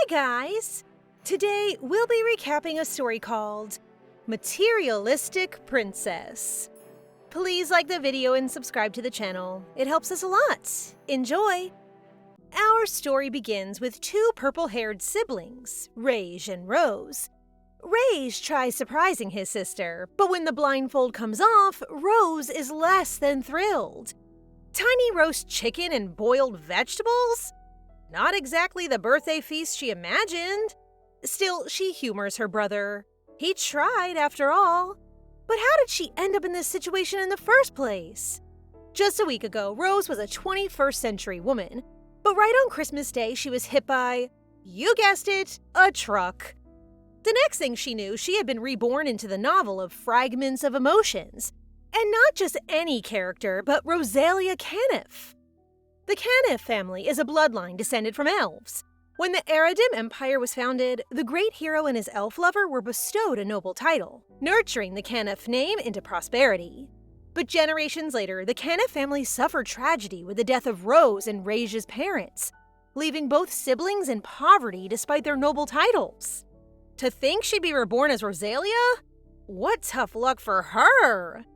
Hi guys! Today we'll be recapping a story called Materialistic Princess. Please like the video and subscribe to the channel. It helps us a lot. Enjoy! Our story begins with two purple-haired siblings, Rage and Rose. Rage tries surprising his sister, but when the blindfold comes off, Rose is less than thrilled. Tiny roast chicken and boiled vegetables? Not exactly the birthday feast she imagined. Still, she humors her brother. He tried, after all. But how did she end up in this situation in the first place? Just a week ago, Rose was a 21st century woman. But right on Christmas Day, she was hit by, you guessed it, a truck. The next thing she knew, she had been reborn into the novel of fragments of emotions. And not just any character, but Roselia Kanep. The Kanep family is a bloodline descended from elves. When the Aradim Empire was founded, the great hero and his elf lover were bestowed a noble title, nurturing the Kanep name into prosperity. But generations later, the Kanep family suffered tragedy with the death of Rose and Rage's parents, leaving both siblings in poverty despite their noble titles. To think she'd be reborn as Roselia? What tough luck for her!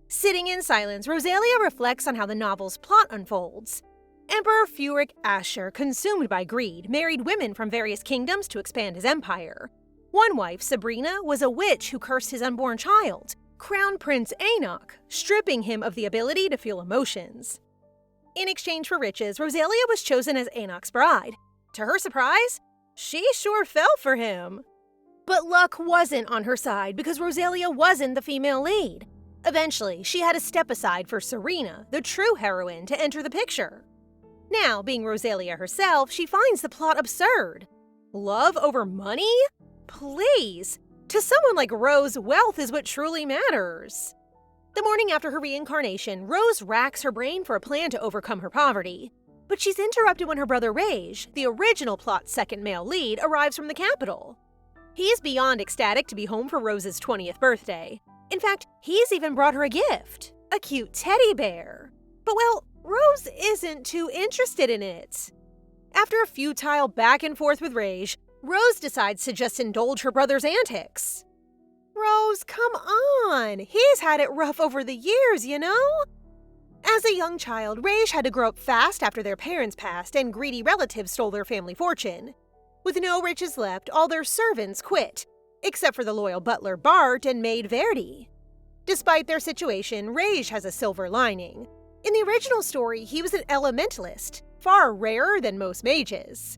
Sitting in silence, Roselia reflects on how the novel's plot unfolds. Emperor Furik Asher, consumed by greed, married women from various kingdoms to expand his empire. One wife, Sabrina, was a witch who cursed his unborn child, Crown Prince Anoch, stripping him of the ability to feel emotions. In exchange for riches, Roselia was chosen as Anoch's bride. To her surprise, she sure fell for him. But luck wasn't on her side because Roselia wasn't the female lead. Eventually, she had to step aside for Serena, the true heroine, to enter the picture. Now, being Roselia herself, she finds the plot absurd. Love over money? Please! To someone like Rose, wealth is what truly matters. The morning after her reincarnation, Rose racks her brain for a plan to overcome her poverty. But she's interrupted when her brother Rage, the original plot's second male lead, arrives from the capital. He's beyond ecstatic to be home for Rose's 20th birthday. In fact, he's even brought her a gift, a cute teddy bear. But well, Rose isn't too interested in it. After a futile back and forth with Rage, Rose decides to just indulge her brother's antics. Rose, come on! He's had it rough over the years, you know? As a young child, Rage had to grow up fast after their parents passed and greedy relatives stole their family fortune. With no riches left, all their servants quit, except for the loyal butler Bart and maid Verdi. Despite their situation, Rage has a silver lining. In the original story, he was an elementalist, far rarer than most mages.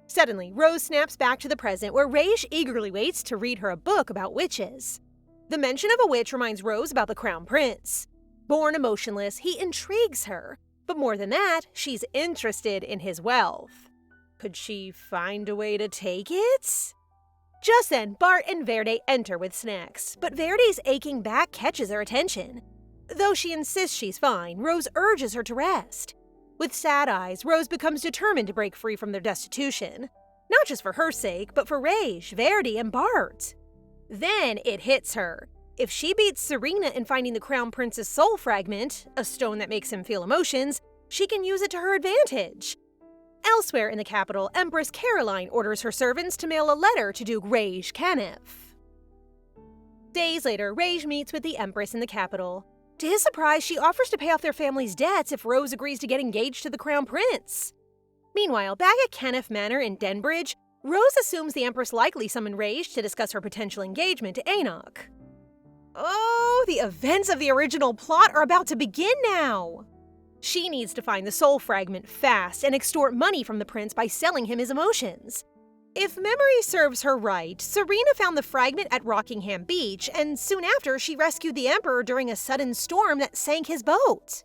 Suddenly, Rose snaps back to the present where Rage eagerly waits to read her a book about witches. The mention of a witch reminds Rose about the Crown Prince. Born emotionless, he intrigues her, but more than that, she's interested in his wealth. Could she find a way to take it? Just then, Bart and Verdi enter with snacks, but Verdi's aching back catches her attention. Though she insists she's fine, Rose urges her to rest. With sad eyes, Rose becomes determined to break free from their destitution. Not just for her sake, but for Rage, Verdi, and Bart. Then it hits her. If she beats Serena in finding the Crown Prince's soul fragment, a stone that makes him feel emotions, she can use it to her advantage. Elsewhere in the capital, Empress Caroline orders her servants to mail a letter to Duke Rage Kanep. Days later, Rage meets with the Empress in the capital. To his surprise, she offers to pay off their family's debts if Rose agrees to get engaged to the Crown Prince. Meanwhile, back at Kanep Manor in Denbridge, Rose assumes the Empress likely summoned Rage to discuss her potential engagement to Anoch. Oh, the events of the original plot are about to begin now! She needs to find the soul fragment fast and extort money from the prince by selling him his emotions. If memory serves her right, Serena found the fragment at Rockingham Beach, and soon after she rescued the Emperor during a sudden storm that sank his boat.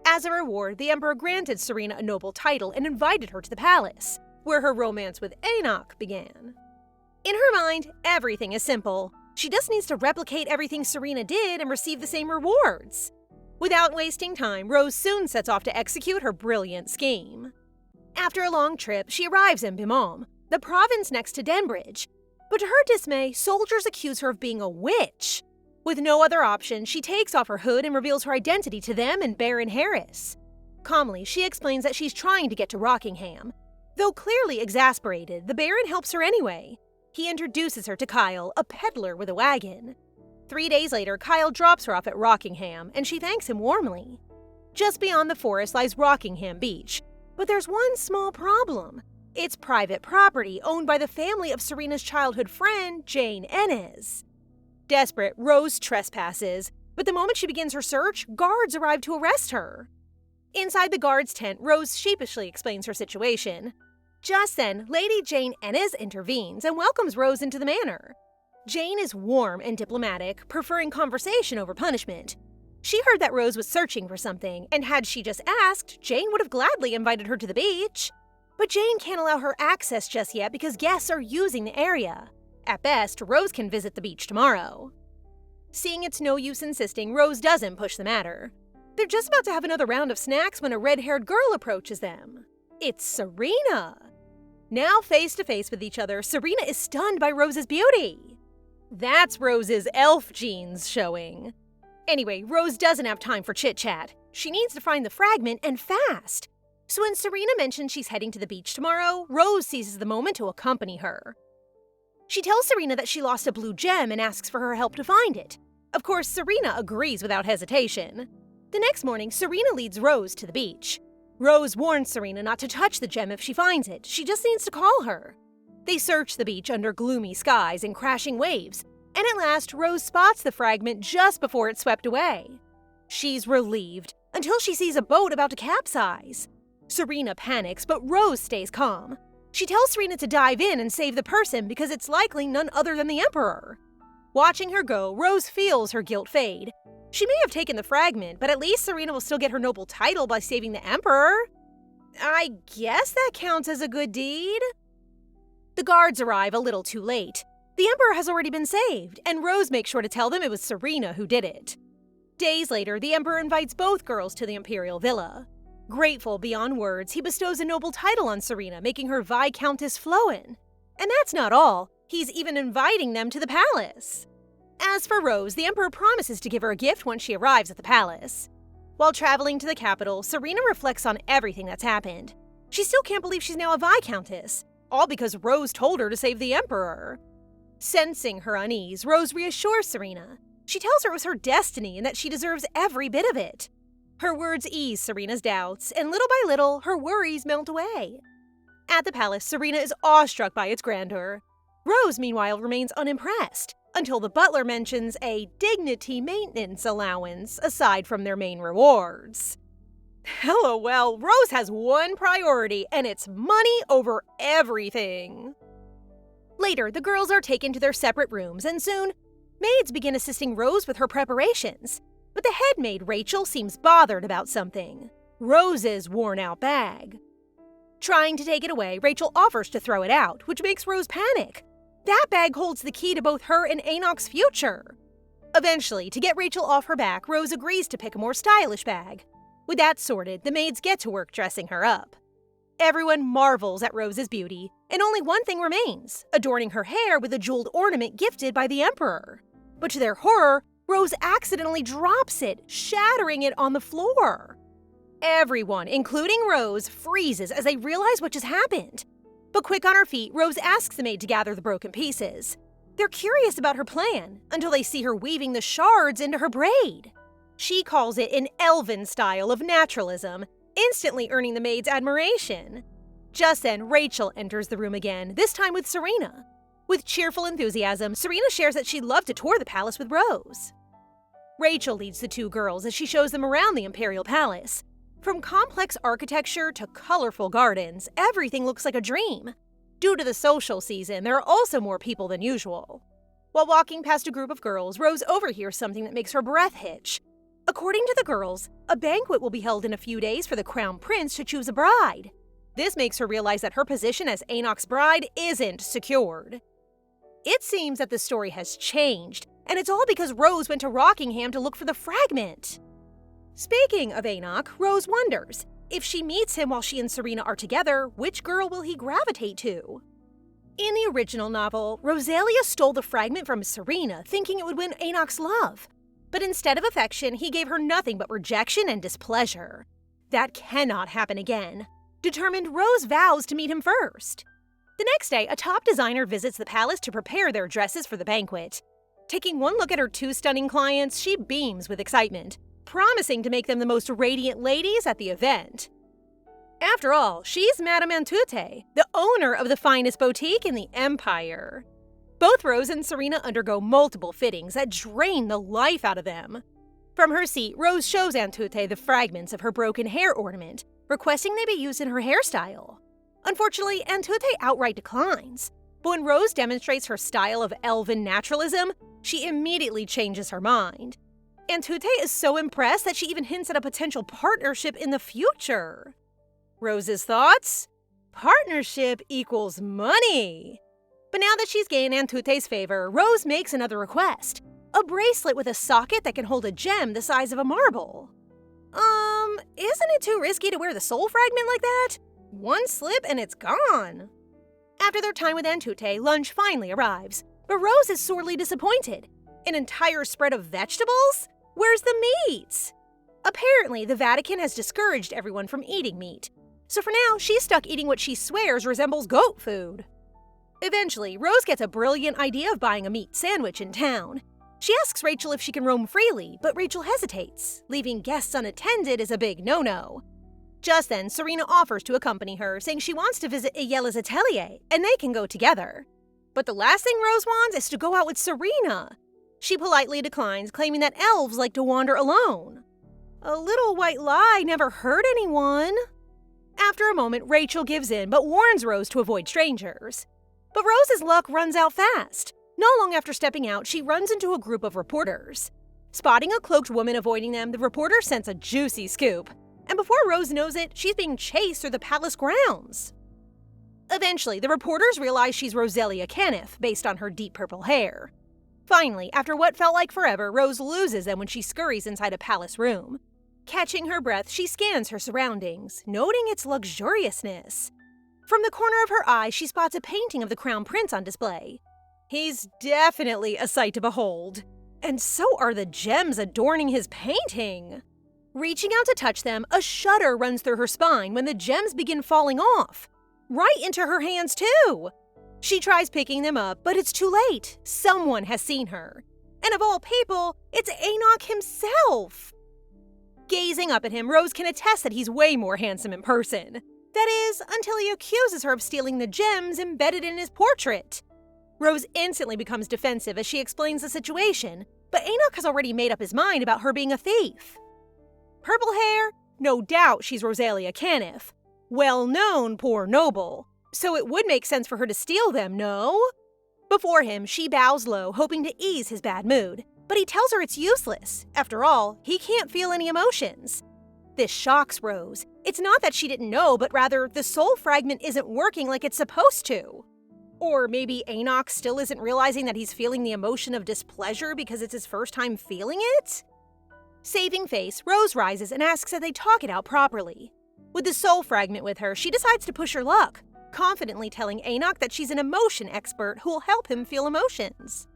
As a reward, the Emperor granted Serena a noble title and invited her to the palace, where her romance with Anoch began. In her mind, everything is simple. She just needs to replicate everything Serena did and receive the same rewards. Without wasting time, Rose soon sets off to execute her brilliant scheme. After a long trip, she arrives in Bimam, the province next to Denbridge. But to her dismay, soldiers accuse her of being a witch. With no other option, she takes off her hood and reveals her identity to them and Baron Harris. Calmly, she explains that she's trying to get to Rockingham. Though clearly exasperated, the Baron helps her anyway. He introduces her to Kyle, a peddler with a wagon. 3 days later, Kyle drops her off at Rockingham, and she thanks him warmly. Just beyond the forest lies Rockingham Beach, but there's one small problem. It's private property owned by the family of Serena's childhood friend, Jane Ennes. Desperate, Rose trespasses, but the moment she begins her search, guards arrive to arrest her. Inside the guard's tent, Rose sheepishly explains her situation. Just then, Lady Jane Ennes intervenes and welcomes Rose into the manor. Jane is warm and diplomatic, preferring conversation over punishment. She heard that Rose was searching for something, and had she just asked, Jane would have gladly invited her to the beach. But Jane can't allow her access just yet because guests are using the area. At best, Rose can visit the beach tomorrow. Seeing it's no use insisting, Rose doesn't push the matter. They're just about to have another round of snacks when a red-haired girl approaches them. It's Serena! Now face to face with each other, Serena is stunned by Rose's beauty. That's Rose's elf genes showing. Anyway, Rose doesn't have time for chit-chat. She needs to find the fragment, and fast. So when Serena mentions she's heading to the beach tomorrow, Rose seizes the moment to accompany her. She tells Serena that she lost a blue gem and asks for her help to find it. Of course, Serena agrees without hesitation. The next morning, Serena leads Rose to the beach. Rose warns Serena not to touch the gem if she finds it. She just needs to call her. They search the beach under gloomy skies and crashing waves, and at last, Rose spots the fragment just before it's swept away. She's relieved, until she sees a boat about to capsize. Serena panics, but Rose stays calm. She tells Serena to dive in and save the person because it's likely none other than the Emperor. Watching her go, Rose feels her guilt fade. She may have taken the fragment, but at least Serena will still get her noble title by saving the Emperor. I guess that counts as a good deed. The guards arrive a little too late. The Emperor has already been saved, and Rose makes sure to tell them it was Serena who did it. Days later, the Emperor invites both girls to the Imperial Villa. Grateful beyond words, he bestows a noble title on Serena, making her Viscountess Floen. And that's not all. He's even inviting them to the palace. As for Rose, the Emperor promises to give her a gift once she arrives at the palace. While traveling to the capital, Serena reflects on everything that's happened. She still can't believe she's now a Viscountess, all because Rose told her to save the Emperor. Sensing her unease, Rose reassures Serena. She tells her it was her destiny and that she deserves every bit of it. Her words ease Serena's doubts, and little by little, her worries melt away. At the palace, Serena is awestruck by its grandeur. Rose, meanwhile, remains unimpressed, until the butler mentions a dignity maintenance allowance aside from their main rewards. LOL, Rose has one priority, and it's money over everything. Later, the girls are taken to their separate rooms, and soon, maids begin assisting Rose with her preparations. But the head maid, Rachel, seems bothered about something. Rose's worn-out bag. Trying to take it away, Rachel offers to throw it out, which makes Rose panic. That bag holds the key to both her and Anoch's future. Eventually, to get Rachel off her back, Rose agrees to pick a more stylish bag. With that sorted, the maids get to work dressing her up. Everyone marvels at Rose's beauty, and only one thing remains, adorning her hair with a jeweled ornament gifted by the Emperor. But to their horror, Rose accidentally drops it, shattering it on the floor. Everyone, including Rose, freezes as they realize what just happened. But quick on her feet, Rose asks the maid to gather the broken pieces. They're curious about her plan, until they see her weaving the shards into her braid. She calls it an elven style of naturalism, instantly earning the maid's admiration. Just then, Rachel enters the room again, this time with Serena. With cheerful enthusiasm, Serena shares that she'd love to tour the palace with Rose. Rachel leads the two girls as she shows them around the Imperial Palace. From complex architecture to colorful gardens, everything looks like a dream. Due to the social season, there are also more people than usual. While walking past a group of girls, Rose overhears something that makes her breath hitch. According to the girls, a banquet will be held in a few days for the crown prince to choose a bride. This makes her realize that her position as Anoch's bride isn't secured. It seems that the story has changed, and it's all because Rose went to Rockingham to look for the fragment. Speaking of Anoch, Rose wonders, if she meets him while she and Serena are together, which girl will he gravitate to? In the original novel, Roselia stole the fragment from Serena, thinking it would win Anoch's love. But instead of affection, he gave her nothing but rejection and displeasure. That cannot happen again. Determined, Rose vows to meet him first. The next day, a top designer visits the palace to prepare their dresses for the banquet. Taking one look at her 2 stunning clients, she beams with excitement, promising to make them the most radiant ladies at the event. After all, she's Madame Antute, the owner of the finest boutique in the empire. Both Rose and Serena undergo multiple fittings that drain the life out of them. From her seat, Rose shows Antute the fragments of her broken hair ornament, requesting they be used in her hairstyle. Unfortunately, Antute outright declines, but when Rose demonstrates her style of elven naturalism, she immediately changes her mind. Antute is so impressed that she even hints at a potential partnership in the future. Rose's thoughts? Partnership equals money. But now that she's gained Antute's favor, Rose makes another request. A bracelet with a socket that can hold a gem the size of a marble. Isn't it too risky to wear the soul fragment like that? One slip and it's gone. After their time with Antute, lunch finally arrives, but Rose is sorely disappointed. An entire spread of vegetables? Where's the meat? Apparently, the Vatican has discouraged everyone from eating meat, so for now, she's stuck eating what she swears resembles goat food. Eventually, Rose gets a brilliant idea of buying a meat sandwich in town. She asks Rachel if she can roam freely, but Rachel hesitates. Leaving guests unattended is a big no-no. Just then, Serena offers to accompany her, saying she wants to visit Ayela's atelier, and they can go together. But the last thing Rose wants is to go out with Serena. She politely declines, claiming that elves like to wander alone. A little white lie never hurt anyone. After a moment, Rachel gives in, but warns Rose to avoid strangers. But Rose's luck runs out fast. Not long after stepping out, she runs into a group of reporters. Spotting a cloaked woman avoiding them, the reporter scents a juicy scoop. And before Rose knows it, she's being chased through the palace grounds. Eventually, the reporters realize she's Roselia Kanep, based on her deep purple hair. Finally, after what felt like forever, Rose loses them when she scurries inside a palace room. Catching her breath, she scans her surroundings, noting its luxuriousness. From the corner of her eye, she spots a painting of the Crown Prince on display. He's definitely a sight to behold. And so are the gems adorning his painting. Reaching out to touch them, a shudder runs through her spine when the gems begin falling off. Right into her hands, too. She tries picking them up, but it's too late. Someone has seen her. And of all people, it's Anoch himself. Gazing up at him, Rose can attest that he's way more handsome in person. That is, until he accuses her of stealing the gems embedded in his portrait. Rose instantly becomes defensive as she explains the situation, but Anoch has already made up his mind about her being a thief. Purple hair? No doubt she's Roselia Kanep. Well-known poor noble, so it would make sense for her to steal them, no? Before him, she bows low, hoping to ease his bad mood, but he tells her it's useless. After all, he can't feel any emotions. This shocks Rose. It's not that she didn't know, but rather the soul fragment isn't working like it's supposed to. Or maybe Anoch still isn't realizing that he's feeling the emotion of displeasure because it's his first time feeling it? Saving face, Rose rises and asks that they talk it out properly. With the soul fragment with her, she decides to push her luck, confidently telling Anoch that she's an emotion expert who will help him feel emotions.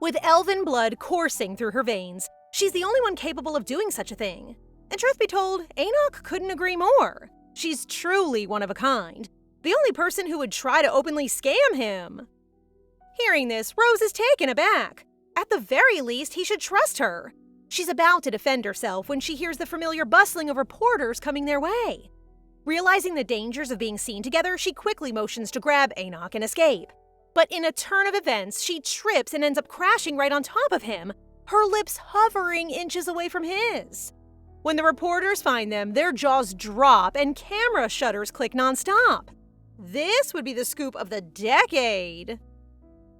With elven blood coursing through her veins, she's the only one capable of doing such a thing. And truth be told, Anoch couldn't agree more. She's truly one of a kind. The only person who would try to openly scam him. Hearing this, Rose is taken aback. At the very least, he should trust her. She's about to defend herself when she hears the familiar bustling of reporters coming their way. Realizing the dangers of being seen together, she quickly motions to grab Anoch and escape. But in a turn of events, she trips and ends up crashing right on top of him, her lips hovering inches away from his. When the reporters find them, their jaws drop and camera shutters click nonstop. This would be the scoop of the decade.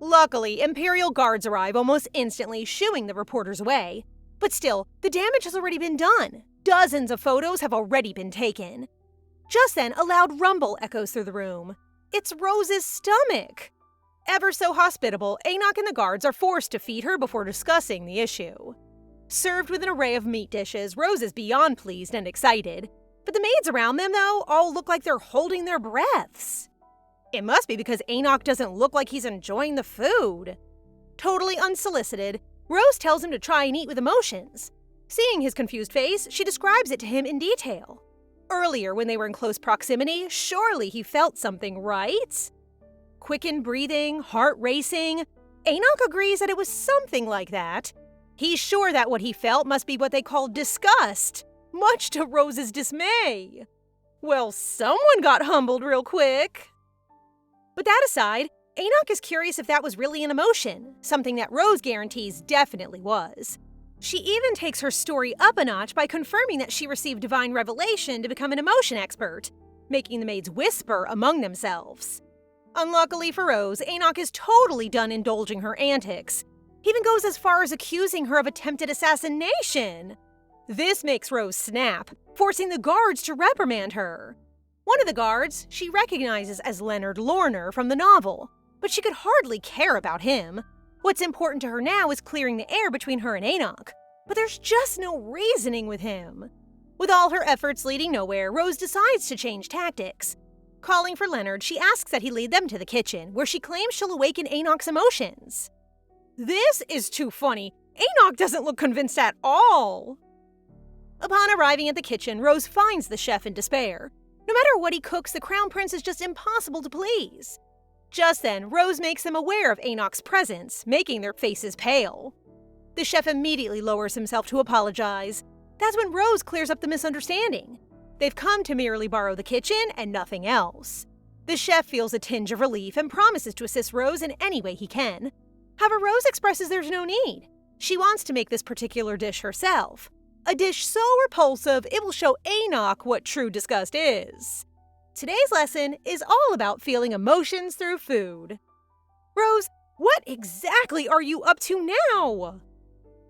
Luckily, Imperial guards arrive almost instantly, shooing the reporters away. But still, the damage has already been done. Dozens of photos have already been taken. Just then, a loud rumble echoes through the room. It's Rose's stomach. Ever so hospitable, Anoch and the guards are forced to feed her before discussing the issue. Served with an array of meat dishes, Rose is beyond pleased and excited. But the maids around them, though, all look like they're holding their breaths. It must be because Anoch doesn't look like he's enjoying the food. Totally unsolicited, Rose tells him to try and eat with emotions. Seeing his confused face, she describes it to him in detail. Earlier, when they were in close proximity, surely he felt something, right? Quickened breathing, heart racing. Anoch agrees that it was something like that. He's sure that what he felt must be what they call disgust, much to Rose's dismay. Well, someone got humbled real quick. But that aside, Anoch is curious if that was really an emotion, something that Rose guarantees definitely was. She even takes her story up a notch by confirming that she received divine revelation to become an emotion expert, making the maids whisper among themselves. Unluckily for Rose, Anoch is totally done indulging her antics. He even goes as far as accusing her of attempted assassination. This makes Rose snap, forcing the guards to reprimand her. One of the guards she recognizes as Leonard Lorner from the novel, but she could hardly care about him. What's important to her now is clearing the air between her and Anoch, but there's just no reasoning with him. With all her efforts leading nowhere, Rose decides to change tactics. Calling for Leonard, she asks that he lead them to the kitchen, where she claims she'll awaken Anoch's emotions. This is too funny. Anoch doesn't look convinced at all. Upon arriving at the kitchen, Rose finds the chef in despair. No matter what he cooks, the Crown Prince is just impossible to please. Just then, Rose makes them aware of Anoch's presence, making their faces pale. The chef immediately lowers himself to apologize. That's when Rose clears up the misunderstanding. They've come to merely borrow the kitchen and nothing else. The chef feels a tinge of relief and promises to assist Rose in any way he can. However, Rose expresses there's no need. She wants to make this particular dish herself. A dish so repulsive it will show Anoch what true disgust is. Today's lesson is all about feeling emotions through food. Rose, what exactly are you up to now?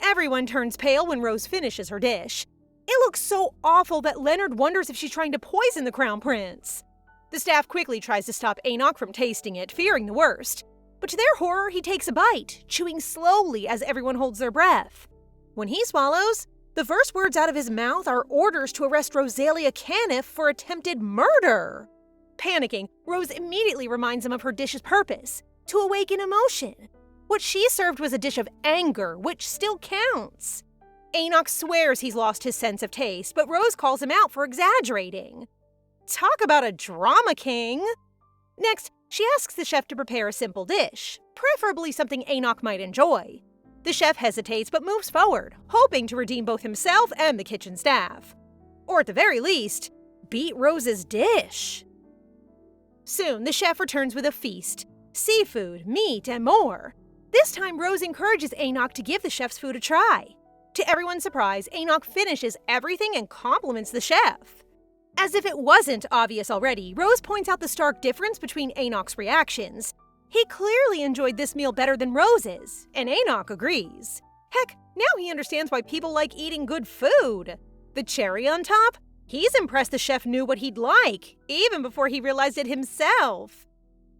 Everyone turns pale when Rose finishes her dish. It looks so awful that Leonard wonders if she's trying to poison the Crown Prince. The staff quickly tries to stop Anoch from tasting it, fearing the worst. But to their horror, he takes a bite, chewing slowly as everyone holds their breath. When he swallows, the first words out of his mouth are orders to arrest Roselia Kanep for attempted murder. Panicking, Rose immediately reminds him of her dish's purpose, to awaken emotion. What she served was a dish of anger, which still counts. Anoch swears he's lost his sense of taste, but Rose calls him out for exaggerating. Talk about a drama king! Next, she asks the chef to prepare a simple dish, preferably something Anoch might enjoy. The chef hesitates but moves forward, hoping to redeem both himself and the kitchen staff. Or at the very least, beat Rose's dish. Soon, the chef returns with a feast. Seafood, meat, and more. This time, Rose encourages Anoch to give the chef's food a try. To everyone's surprise, Anoch finishes everything and compliments the chef. As if it wasn't obvious already, Rose points out the stark difference between Anoch's reactions. He clearly enjoyed this meal better than Rose's, and Anoch agrees. Heck, now he understands why people like eating good food. The cherry on top? He's impressed the chef knew what he'd like, even before he realized it himself.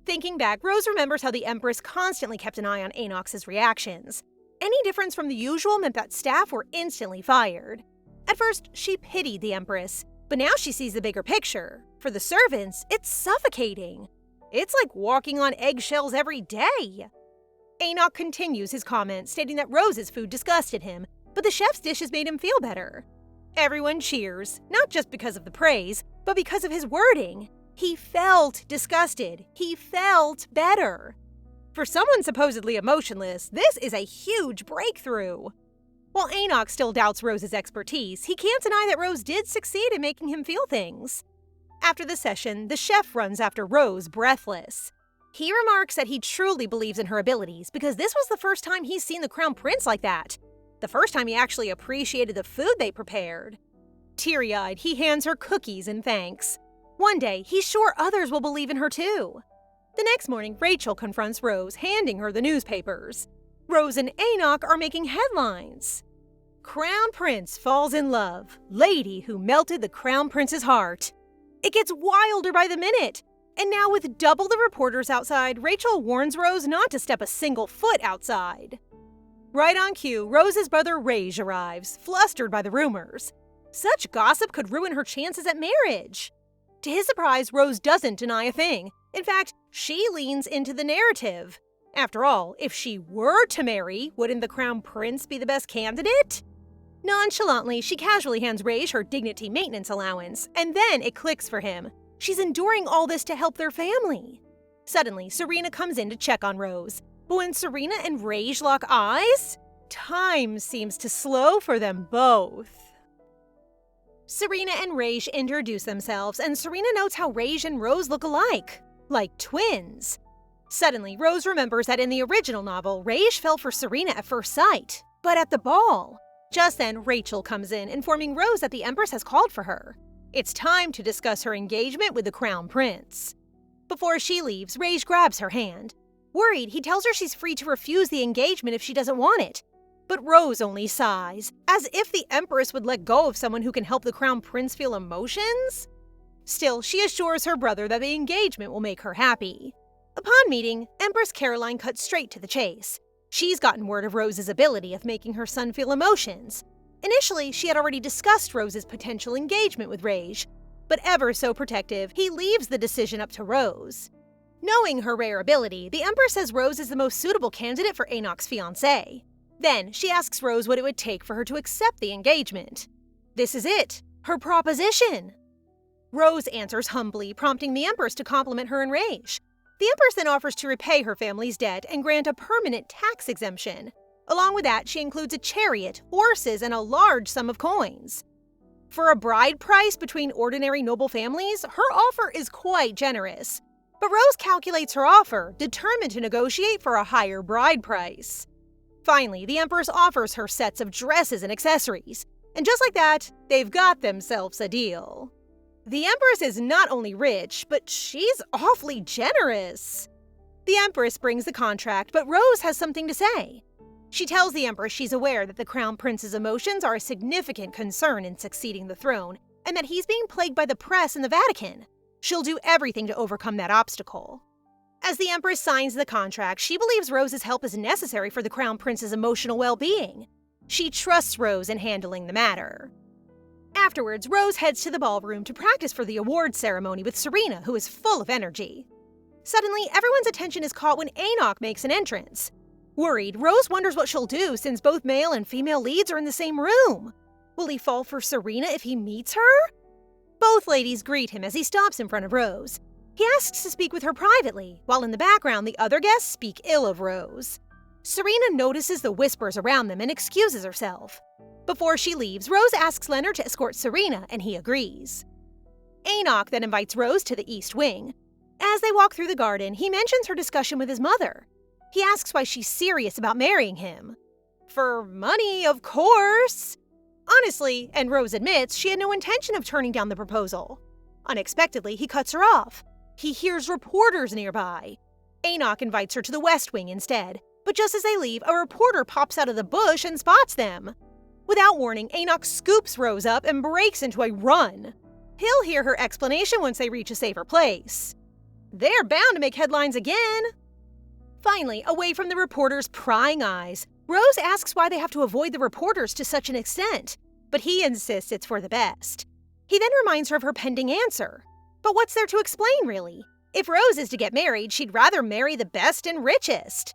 Thinking back, Rose remembers how the Empress constantly kept an eye on Anoch's reactions. Any difference from the usual meant that staff were instantly fired. At first, she pitied the Empress, but now she sees the bigger picture. For the servants, it's suffocating. It's like walking on eggshells every day. Anoch continues his comment, stating that Rose's food disgusted him, but the chef's dishes made him feel better. Everyone cheers, not just because of the praise, but because of his wording. He felt disgusted. He felt better. For someone supposedly emotionless, this is a huge breakthrough. While Anoch still doubts Rose's expertise, he can't deny that Rose did succeed in making him feel things. After the session, the chef runs after Rose, breathless. He remarks that he truly believes in her abilities because this was the first time he's seen the Crown Prince like that. The first time he actually appreciated the food they prepared. Teary-eyed, he hands her cookies in thanks. One day, he's sure others will believe in her too. The next morning, Rachel confronts Rose, handing her the newspapers. Rose and Anoch are making headlines. Crown Prince falls in love. Lady who melted the Crown Prince's heart. It gets wilder by the minute. And now with double the reporters outside, Rachel warns Rose not to step a single foot outside. Right on cue, Rose's brother Rage arrives, flustered by the rumors. Such gossip could ruin her chances at marriage. To his surprise, Rose doesn't deny a thing. In fact, she leans into the narrative. After all, if she were to marry, wouldn't the Crown Prince be the best candidate? Nonchalantly, she casually hands Rage her dignity maintenance allowance, and then it clicks for him. She's enduring all this to help their family. Suddenly, Serena comes in to check on Rose, but when Serena and Rage lock eyes, time seems to slow for them both. Serena and Rage introduce themselves, and Serena notes how Rage and Rose look alike, like twins. Suddenly, Rose remembers that in the original novel, Rage fell for Serena at first sight, but at the ball. Just then, Rachel comes in, informing Rose that the Empress has called for her. It's time to discuss her engagement with the Crown Prince. Before she leaves, Rage grabs her hand. Worried, he tells her she's free to refuse the engagement if she doesn't want it. But Rose only sighs, as if the Empress would let go of someone who can help the Crown Prince feel emotions. Still, she assures her brother that the engagement will make her happy. Upon meeting, Empress Caroline cuts straight to the chase. She's gotten word of Rose's ability of making her son feel emotions. Initially, she had already discussed Rose's potential engagement with Rage, but ever so protective, he leaves the decision up to Rose. Knowing her rare ability, the Empress says Rose is the most suitable candidate for Anoch's fiancé. Then, she asks Rose what it would take for her to accept the engagement. This is it, her proposition. Rose answers humbly, prompting the Empress to compliment her and Rage. The Empress then offers to repay her family's debt and grant a permanent tax exemption. Along with that, she includes a chariot, horses, and a large sum of coins. For a bride price between ordinary noble families, her offer is quite generous. But Rose calculates her offer, determined to negotiate for a higher bride price. Finally, the Empress offers her sets of dresses and accessories. And just like that, they've got themselves a deal. The Empress is not only rich, but she's awfully generous. The Empress brings the contract, but Rose has something to say. She tells the Empress she's aware that the Crown Prince's emotions are a significant concern in succeeding the throne, and that he's being plagued by the press and the Vatican. She'll do everything to overcome that obstacle. As the Empress signs the contract, she believes Rose's help is necessary for the Crown Prince's emotional well-being. She trusts Rose in handling the matter. Afterwards, Rose heads to the ballroom to practice for the awards ceremony with Serena, who is full of energy. Suddenly, everyone's attention is caught when Anoch makes an entrance. Worried, Rose wonders what she'll do since both male and female leads are in the same room. Will he fall for Serena if he meets her? Both ladies greet him as he stops in front of Rose. He asks to speak with her privately, while in the background the other guests speak ill of Rose. Serena notices the whispers around them and excuses herself. Before she leaves, Rose asks Leonard to escort Serena, and he agrees. Anoch then invites Rose to the East Wing. As they walk through the garden, he mentions her discussion with his mother. He asks why she's serious about marrying him. For money, of course. Honestly, and Rose admits, she had no intention of turning down the proposal. Unexpectedly, he cuts her off. He hears reporters nearby. Anoch invites her to the West Wing instead, but just as they leave, a reporter pops out of the bush and spots them. Without warning, Anoch scoops Rose up and breaks into a run. He'll hear her explanation once they reach a safer place. They're bound to make headlines again. Finally, away from the reporter's prying eyes, Rose asks why they have to avoid the reporters to such an extent, but he insists it's for the best. He then reminds her of her pending answer. But what's there to explain, really? If Rose is to get married, she'd rather marry the best and richest.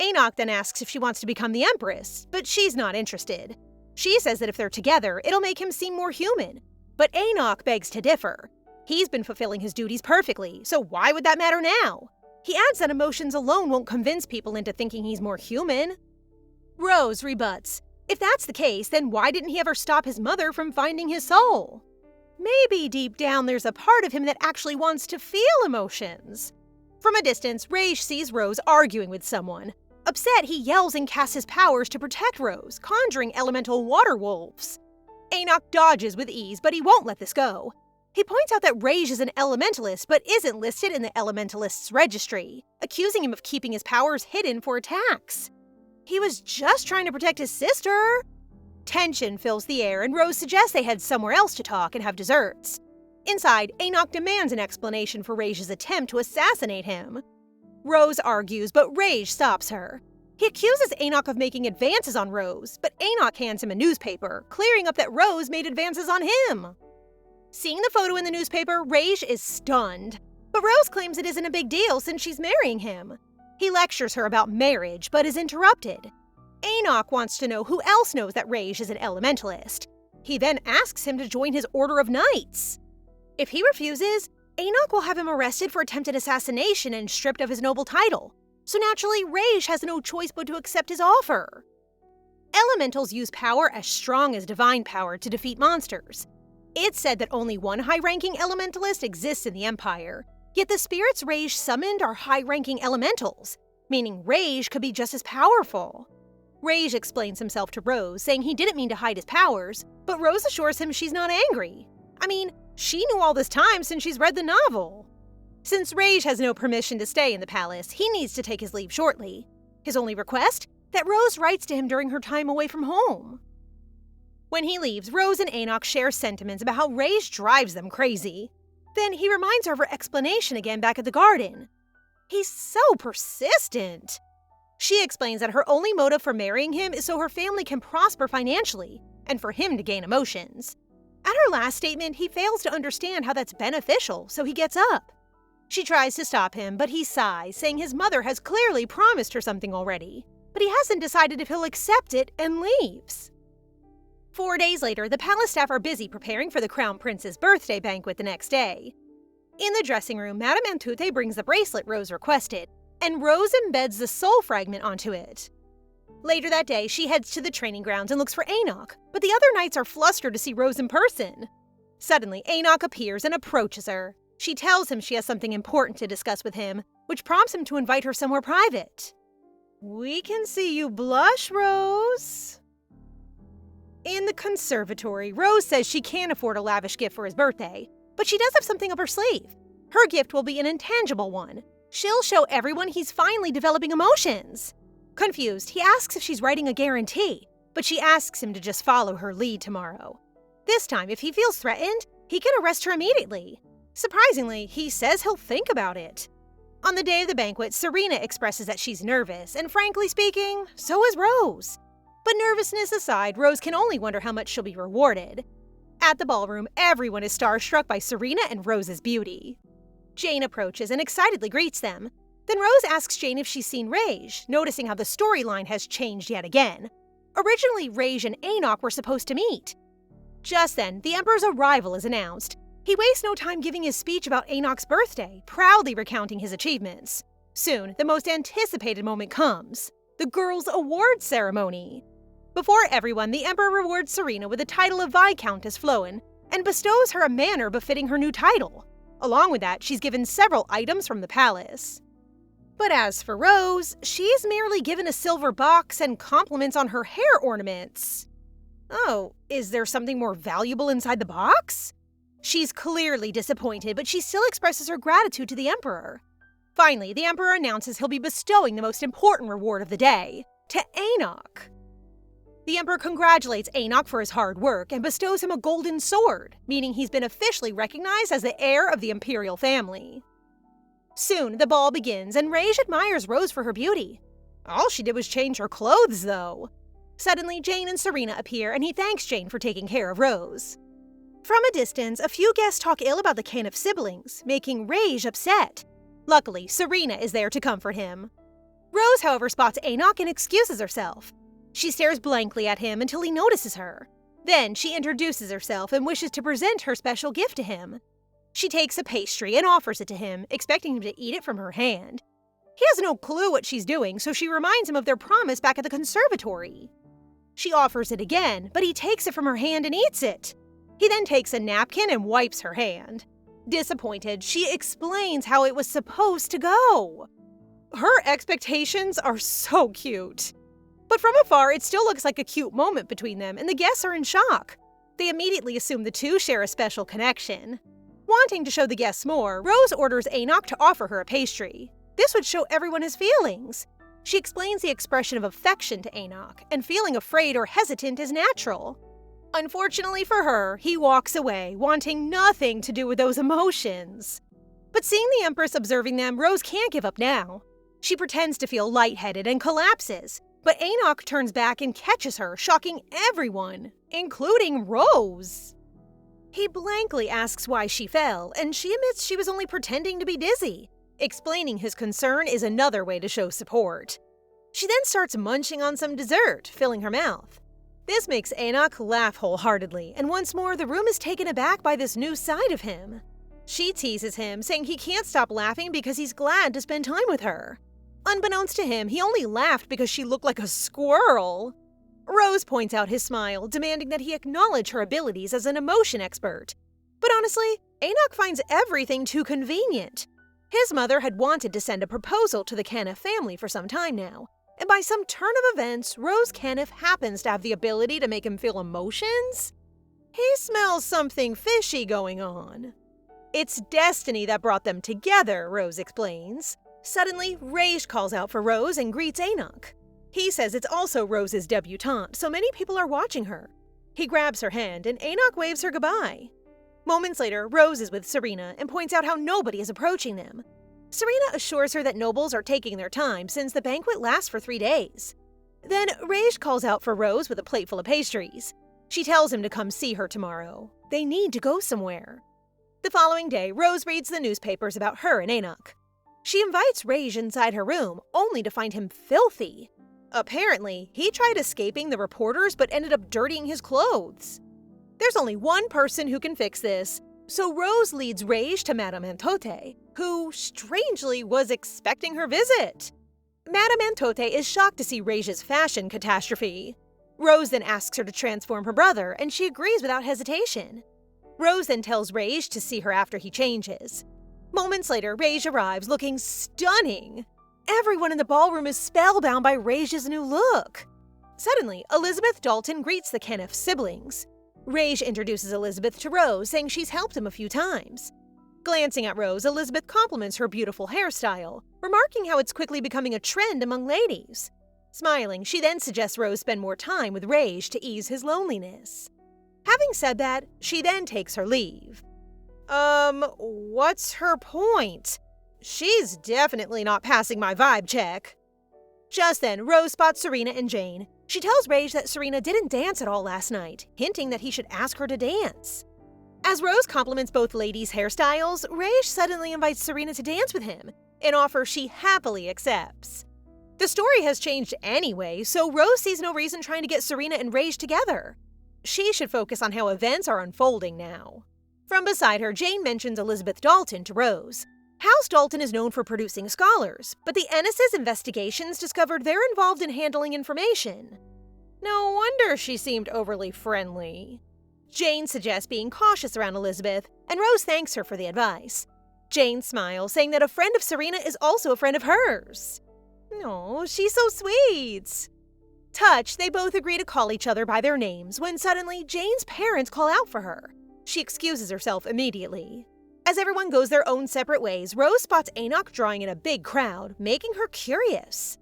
Anoch then asks if she wants to become the Empress, but she's not interested. She says that if they're together, it'll make him seem more human. But Anoch begs to differ. He's been fulfilling his duties perfectly, so why would that matter now? He adds that emotions alone won't convince people into thinking he's more human. Rose rebuts. If that's the case, then why didn't he ever stop his mother from finding his soul? Maybe deep down there's a part of him that actually wants to feel emotions. From a distance, Rage sees Rose arguing with someone. Upset, he yells and casts his powers to protect Rose, conjuring elemental water wolves. Anoch dodges with ease, but he won't let this go. He points out that Rage is an elementalist, but isn't listed in the elementalist's registry, accusing him of keeping his powers hidden for attacks. He was just trying to protect his sister. Tension fills the air, and Rose suggests they head somewhere else to talk and have desserts. Inside, Anoch demands an explanation for Rage's attempt to assassinate him. Rose argues, but Rage stops her. He accuses Anoch of making advances on Rose, but Anoch hands him a newspaper, clearing up that Rose made advances on him. Seeing the photo in the newspaper, Rage is stunned. But Rose claims it isn't a big deal since she's marrying him. He lectures her about marriage, but is interrupted. Anoch wants to know who else knows that Rage is an elementalist. He then asks him to join his Order of Knights. If he refuses, Anoch will have him arrested for attempted assassination and stripped of his noble title. So naturally, Rage has no choice but to accept his offer. Elementals use power as strong as divine power to defeat monsters. It's said that only one high-ranking elementalist exists in the Empire, yet the spirits Rage summoned are high-ranking elementals, meaning Rage could be just as powerful. Rage explains himself to Rose, saying he didn't mean to hide his powers, but Rose assures him she's not angry. I mean, she knew all this time since she's read the novel. Since Rage has no permission to stay in the palace, he needs to take his leave shortly. His only request? That Rose writes to him during her time away from home. When he leaves, Rose and Anoch share sentiments about how Rage drives them crazy. Then he reminds her of her explanation again back at the garden. He's so persistent. She explains that her only motive for marrying him is so her family can prosper financially, and for him to gain emotions. At her last statement, he fails to understand how that's beneficial, so he gets up. She tries to stop him, but he sighs, saying his mother has clearly promised her something already, but he hasn't decided if he'll accept it, and leaves. 4 days later, the palace staff are busy preparing for the Crown Prince's birthday banquet the next day. In the dressing room, Madame Antute brings the bracelet Rose requested, and Rose embeds the soul fragment onto it. Later that day, she heads to the training grounds and looks for Anoch, but the other knights are flustered to see Rose in person. Suddenly, Anoch appears and approaches her. She tells him she has something important to discuss with him, which prompts him to invite her somewhere private. "We can see you blush, Rose." In the conservatory, Rose says she can't afford a lavish gift for his birthday, but she does have something up her sleeve. Her gift will be an intangible one. She'll show everyone he's finally developing emotions. Confused, he asks if she's writing a guarantee, but she asks him to just follow her lead tomorrow. This time, if he feels threatened, he can arrest her immediately. Surprisingly, he says he'll think about it. On the day of the banquet, Serena expresses that she's nervous, and frankly speaking, so is Rose. But nervousness aside, Rose can only wonder how much she'll be rewarded. At the ballroom, everyone is starstruck by Serena and Rose's beauty. Jane approaches and excitedly greets them. Then Rose asks Jane if she's seen Rage, noticing how the storyline has changed yet again. Originally, Rage and Anoch were supposed to meet. Just then, the Emperor's arrival is announced. He wastes no time giving his speech about Anoch's birthday, proudly recounting his achievements. Soon, the most anticipated moment comes: the girls' award ceremony. Before everyone, the Emperor rewards Serena with the title of Viscountess Floen and bestows her a manor befitting her new title. Along with that, she's given several items from the palace. But as for Rose, she's merely given a silver box and compliments on her hair ornaments. Oh, is there something more valuable inside the box? She's clearly disappointed, but she still expresses her gratitude to the Emperor. Finally, the Emperor announces he'll be bestowing the most important reward of the day, to Anoch. The Emperor congratulates Anoch for his hard work and bestows him a golden sword, meaning he's been officially recognized as the heir of the imperial family. Soon, the ball begins, and Rage admires Rose for her beauty. All she did was change her clothes, though. Suddenly, Jane and Serena appear, and he thanks Jane for taking care of Rose. From a distance, a few guests talk ill about the Kanep siblings, making Rage upset. Luckily, Serena is there to comfort him. Rose, however, spots Anoch and excuses herself. She stares blankly at him until he notices her. Then she introduces herself and wishes to present her special gift to him. She takes a pastry and offers it to him, expecting him to eat it from her hand. He has no clue what she's doing, so she reminds him of their promise back at the conservatory. She offers it again, but he takes it from her hand and eats it. He then takes a napkin and wipes her hand. Disappointed, she explains how it was supposed to go. Her expectations are so cute. But from afar, it still looks like a cute moment between them, and the guests are in shock. They immediately assume the two share a special connection. Wanting to show the guests more, Rose orders Anoch to offer her a pastry. This would show everyone his feelings. She explains the expression of affection to Anoch, and feeling afraid or hesitant is natural. Unfortunately for her, he walks away, wanting nothing to do with those emotions. But seeing the Empress observing them, Rose can't give up now. She pretends to feel lightheaded and collapses, but Anoch turns back and catches her, shocking everyone, including Rose. He blankly asks why she fell, and she admits she was only pretending to be dizzy. Explaining his concern is another way to show support. She then starts munching on some dessert, filling her mouth. This makes Anoch laugh wholeheartedly, and once more the room is taken aback by this new side of him. She teases him, saying he can't stop laughing because he's glad to spend time with her. Unbeknownst to him, he only laughed because she looked like a squirrel. Rose points out his smile, demanding that he acknowledge her abilities as an emotion expert. But honestly, Anoch finds everything too convenient. His mother had wanted to send a proposal to the Kanep family for some time now, and by some turn of events, Rose Kanep happens to have the ability to make him feel emotions? He smells something fishy going on. It's destiny that brought them together, Rose explains. Suddenly, Rage calls out for Rose and greets Anoch. He says it's also Rose's debutante, so many people are watching her. He grabs her hand and Anoch waves her goodbye. Moments later, Rose is with Serena and points out how nobody is approaching them. Serena assures her that nobles are taking their time since the banquet lasts for 3 days. Then Rage calls out for Rose with a plate full of pastries. She tells him to come see her tomorrow. They need to go somewhere. The following day, Rose reads the newspapers about her and Anoch. She invites Rage inside her room, only to find him filthy. Apparently, he tried escaping the reporters but ended up dirtying his clothes. There's only one person who can fix this, so Rose leads Rage to Madame Antote, who, strangely, was expecting her visit. Madame Antote is shocked to see Rage's fashion catastrophe. Rose then asks her to transform her brother, and she agrees without hesitation. Rose then tells Rage to see her after he changes. Moments later, Rage arrives looking stunning. Everyone in the ballroom is spellbound by Rage's new look. Suddenly, Elizabeth Dalton greets the Kanep siblings. Rage introduces Elizabeth to Rose, saying she's helped him a few times. Glancing at Rose, Elizabeth compliments her beautiful hairstyle, remarking how it's quickly becoming a trend among ladies. Smiling, she then suggests Rose spend more time with Rage to ease his loneliness. Having said that, she then takes her leave. What's her point? She's definitely not passing my vibe check. Just then, Rose spots Serena and Jane. She tells Rage that Serena didn't dance at all last night, hinting that he should ask her to dance. As Rose compliments both ladies' hairstyles, Rage suddenly invites Serena to dance with him, an offer she happily accepts. The story has changed anyway, so Rose sees no reason trying to get Serena and Rage together. She should focus on how events are unfolding now. From beside her, Jane mentions Elizabeth Dalton to Rose. House Dalton is known for producing scholars, but the Ennes' investigations discovered they're involved in handling information. No wonder she seemed overly friendly. Jane suggests being cautious around Elizabeth, and Rose thanks her for the advice. Jane smiles, saying that a friend of Serena is also a friend of hers. Oh, she's so sweet. Touched, they both agree to call each other by their names when suddenly Jane's parents call out for her. She excuses herself immediately. As everyone goes their own separate ways, Rose spots Anoch drawing in a big crowd, making her curious.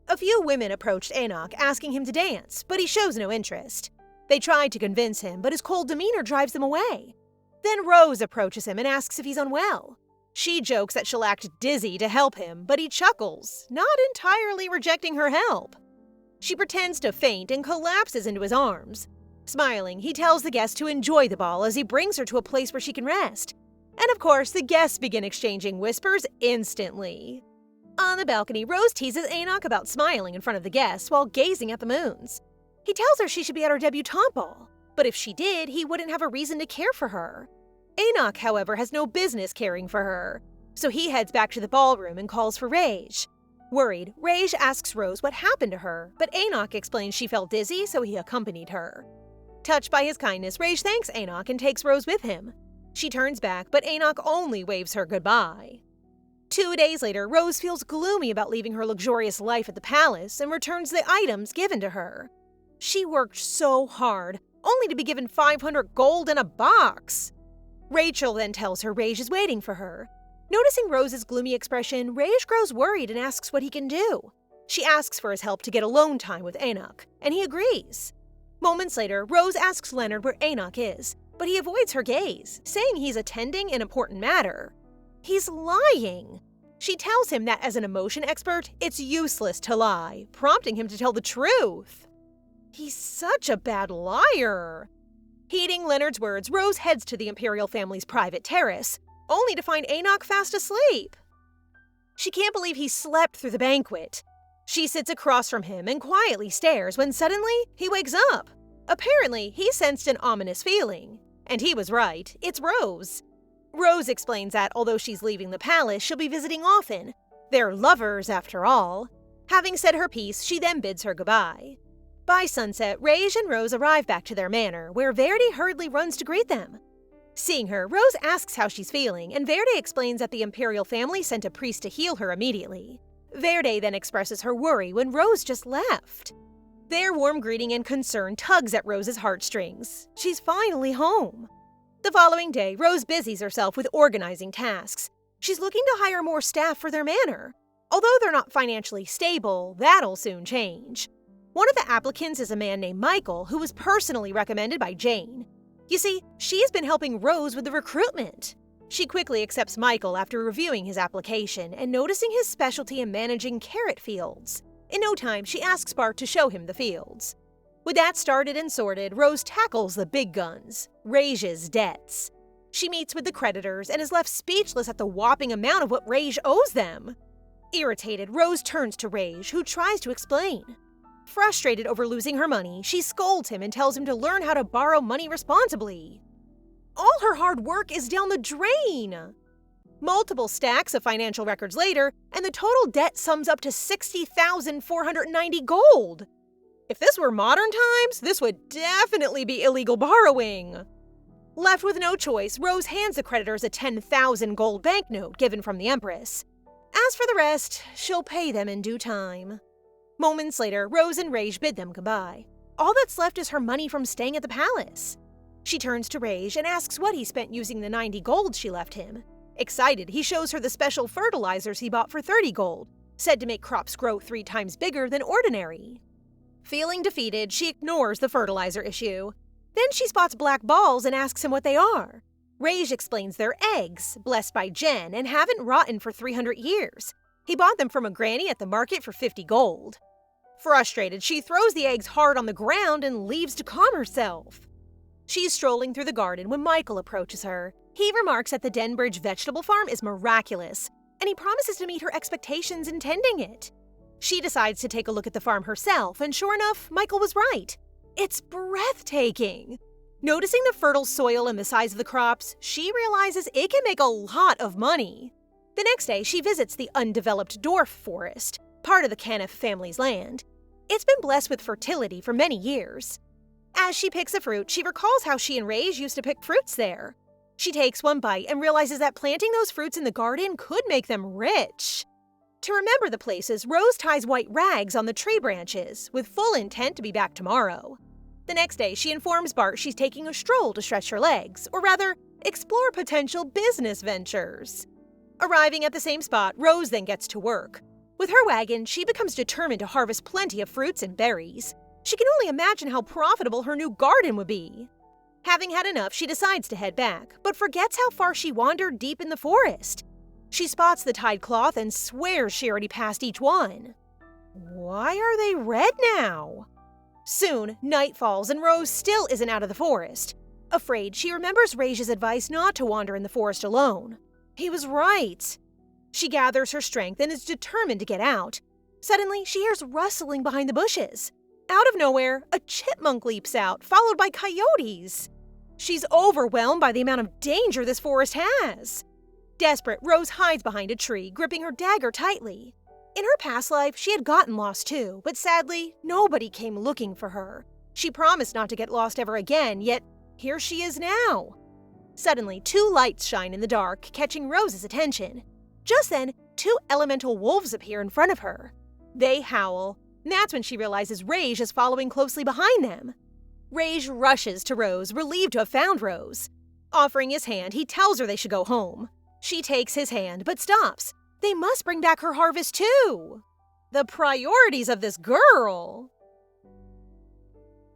A few women approached Anoch, asking him to dance, but he shows no interest. They tried to convince him, but his cold demeanor drives them away. Then Rose approaches him and asks if he's unwell. She jokes that she'll act dizzy to help him, but he chuckles, not entirely rejecting her help. She pretends to faint and collapses into his arms. Smiling, he tells the guests to enjoy the ball as he brings her to a place where she can rest. And of course, the guests begin exchanging whispers instantly. On the balcony, Rose teases Anoch about smiling in front of the guests while gazing at the moons. He tells her she should be at her debutante ball, but if she did, he wouldn't have a reason to care for her. Anoch, however, has no business caring for her, so he heads back to the ballroom and calls for Rage. Worried, Rage asks Rose what happened to her, but Anoch explains she felt dizzy, so he accompanied her. Touched by his kindness, Rage thanks Anoch and takes Rose with him. She turns back, but Anoch only waves her goodbye. 2 days later, Rose feels gloomy about leaving her luxurious life at the palace and returns the items given to her. She worked so hard, only to be given 500 gold in a box. Rachel then tells her Rage is waiting for her. Noticing Rose's gloomy expression, Rage grows worried and asks what he can do. She asks for his help to get alone time with Anoch, and he agrees. Moments later, Rose asks Leonard where Anoch is, but he avoids her gaze, saying he's attending an important matter. He's lying. She tells him that as an emotion expert, it's useless to lie, prompting him to tell the truth. He's such a bad liar. Heeding Leonard's words, Rose heads to the Imperial family's private terrace, only to find Anoch fast asleep. She can't believe he slept through the banquet. She sits across from him and quietly stares when suddenly he wakes up. Apparently, he sensed an ominous feeling. And he was right, it's Rose. Rose explains that although she's leaving the palace, she'll be visiting often. They're lovers, after all. Having said her piece, she then bids her goodbye. By sunset, Rage and Rose arrive back to their manor, where Verdi hurriedly runs to greet them. Seeing her, Rose asks how she's feeling, and Verdi explains that the imperial family sent a priest to heal her immediately. Verdi then expresses her worry when Rose just left. Their warm greeting and concern tugs at Rose's heartstrings. She's finally home. The following day, Rose busies herself with organizing tasks. She's looking to hire more staff for their manor. Although they're not financially stable, that'll soon change. One of the applicants is a man named Michael, who was personally recommended by Jane. You see, she's been helping Rose with the recruitment. She quickly accepts Michael after reviewing his application and noticing his specialty in managing carrot fields. In no time, she asks Bart to show him the fields. With that started and sorted, Rose tackles the big guns, Rage's debts. She meets with the creditors and is left speechless at the whopping amount of what Rage owes them. Irritated, Rose turns to Rage, who tries to explain. Frustrated over losing her money, she scolds him and tells him to learn how to borrow money responsibly. All her hard work is down the drain. Multiple stacks of financial records later, and the total debt sums up to 60,490 gold. If this were modern times, this would definitely be illegal borrowing. Left with no choice, Rose hands the creditors a 10,000 gold banknote given from the Empress. As for the rest, she'll pay them in due time. Moments later, Rose and Rage bid them goodbye. All that's left is her money from staying at the palace. She turns to Rage and asks what he spent using the 90 gold she left him. Excited, he shows her the special fertilizers he bought for 30 gold, said to make crops grow 3 times bigger than ordinary. Feeling defeated, she ignores the fertilizer issue. Then she spots black balls and asks him what they are. Rage explains they're eggs, blessed by Jen, and haven't rotten for 300 years. He bought them from a granny at the market for 50 gold. Frustrated, she throws the eggs hard on the ground and leaves to calm herself. She's strolling through the garden when Michael approaches her. He remarks that the Denbridge vegetable farm is miraculous, and he promises to meet her expectations in tending it. She decides to take a look at the farm herself, and sure enough, Michael was right. It's breathtaking. Noticing the fertile soil and the size of the crops, she realizes it can make a lot of money. The next day, she visits the undeveloped dwarf forest, part of the Kanep family's land. It's been blessed with fertility for many years. As she picks a fruit, she recalls how she and Rage used to pick fruits there. She takes one bite and realizes that planting those fruits in the garden could make them rich. To remember the places, Rose ties white rags on the tree branches, with full intent to be back tomorrow. The next day, she informs Bart she's taking a stroll to stretch her legs, or rather, explore potential business ventures. Arriving at the same spot, Rose then gets to work. With her wagon, she becomes determined to harvest plenty of fruits and berries. She can only imagine how profitable her new garden would be. Having had enough, she decides to head back, but forgets how far she wandered deep in the forest. She spots the tied cloth and swears she already passed each one. Why are they red now? Soon, night falls and Rose still isn't out of the forest. Afraid, she remembers Rage's advice not to wander in the forest alone. He was right. She gathers her strength and is determined to get out. Suddenly, she hears rustling behind the bushes. Out of nowhere, a chipmunk leaps out, followed by coyotes. She's overwhelmed by the amount of danger this forest has. Desperate, Rose hides behind a tree, gripping her dagger tightly. In her past life, she had gotten lost too, but sadly, nobody came looking for her. She promised not to get lost ever again, yet here she is now. Suddenly, 2 lights shine in the dark, catching Rose's attention. Just then, 2 elemental wolves appear in front of her. They howl. That's when she realizes Rage is following closely behind them. Rage rushes to Rose, relieved to have found Rose. Offering his hand, he tells her they should go home. She takes his hand, but stops. They must bring back her harvest too. The priorities of this girl.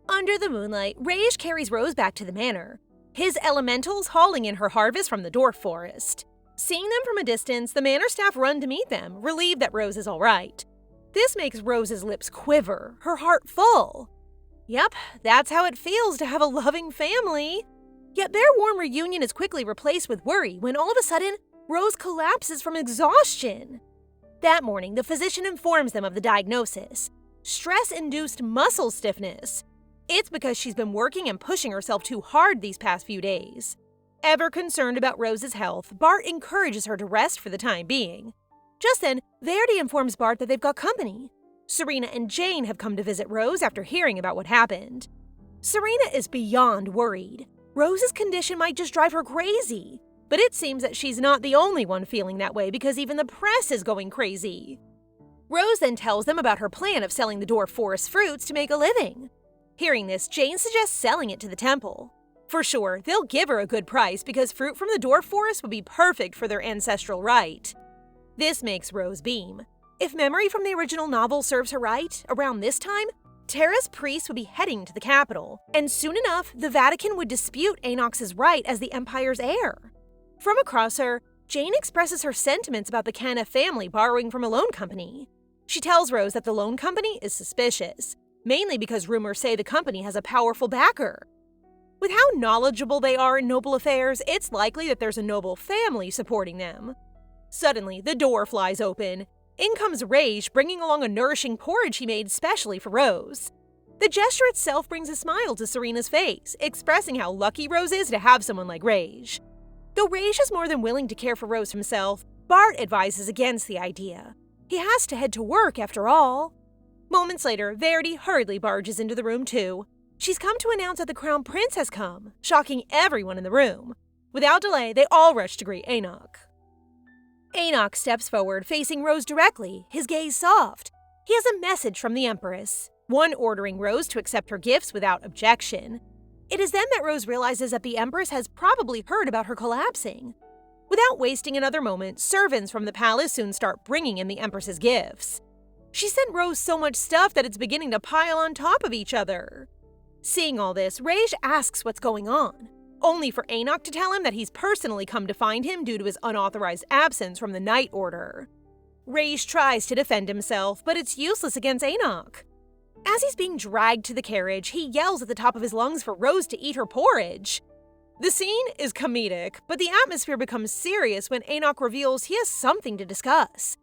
Under the moonlight, Rage carries Rose back to the manor, his elementals hauling in her harvest from the dwarf forest. Seeing them from a distance, the manor staff run to meet them, relieved that Rose is all right. This makes Rose's lips quiver, her heart full. Yep, that's how it feels to have a loving family. Yet their warm reunion is quickly replaced with worry when all of a sudden, Rose collapses from exhaustion. That morning, the physician informs them of the diagnosis: stress-induced muscle stiffness. It's because she's been working and pushing herself too hard these past few days. Ever concerned about Rose's health, Bart encourages her to rest for the time being. Just then, Verity informs Bart that they've got company. Serena and Jane have come to visit Rose after hearing about what happened. Serena is beyond worried. Rose's condition might just drive her crazy. But it seems that she's not the only one feeling that way because even the press is going crazy. Rose then tells them about her plan of selling the dwarf forest fruits to make a living. Hearing this, Jane suggests selling it to the temple. For sure, they'll give her a good price because fruit from the dwarf forest would be perfect for their ancestral rite. This makes Rose beam. If memory from the original novel serves her right, around this time, Terra's priests would be heading to the capital, and soon enough, the Vatican would dispute Anoch's right as the Empire's heir. From across her, Jane expresses her sentiments about the Kanep family borrowing from a loan company. She tells Rose that the loan company is suspicious, mainly because rumors say the company has a powerful backer. With how knowledgeable they are in noble affairs, it's likely that there's a noble family supporting them. Suddenly, the door flies open. In comes Rage, bringing along a nourishing porridge he made specially for Rose. The gesture itself brings a smile to Serena's face, expressing how lucky Rose is to have someone like Rage. Though Rage is more than willing to care for Rose himself, Bart advises against the idea. He has to head to work after all. Moments later, Verity hurriedly barges into the room too. She's come to announce that the Crown Prince has come, shocking everyone in the room. Without delay, they all rush to greet Anoch. Anoch steps forward, facing Rose directly, his gaze soft. He has a message from the Empress, one ordering Rose to accept her gifts without objection. It is then that Rose realizes that the Empress has probably heard about her collapsing. Without wasting another moment, servants from the palace soon start bringing in the Empress's gifts. She sent Rose so much stuff that it's beginning to pile on top of each other. Seeing all this, Rage asks what's going on, only for Anoch to tell him that he's personally come to find him due to his unauthorized absence from the Night Order. Rage tries to defend himself, but it's useless against Anoch. As he's being dragged to the carriage, he yells at the top of his lungs for Rose to eat her porridge. The scene is comedic, but the atmosphere becomes serious when Anoch reveals he has something to discuss.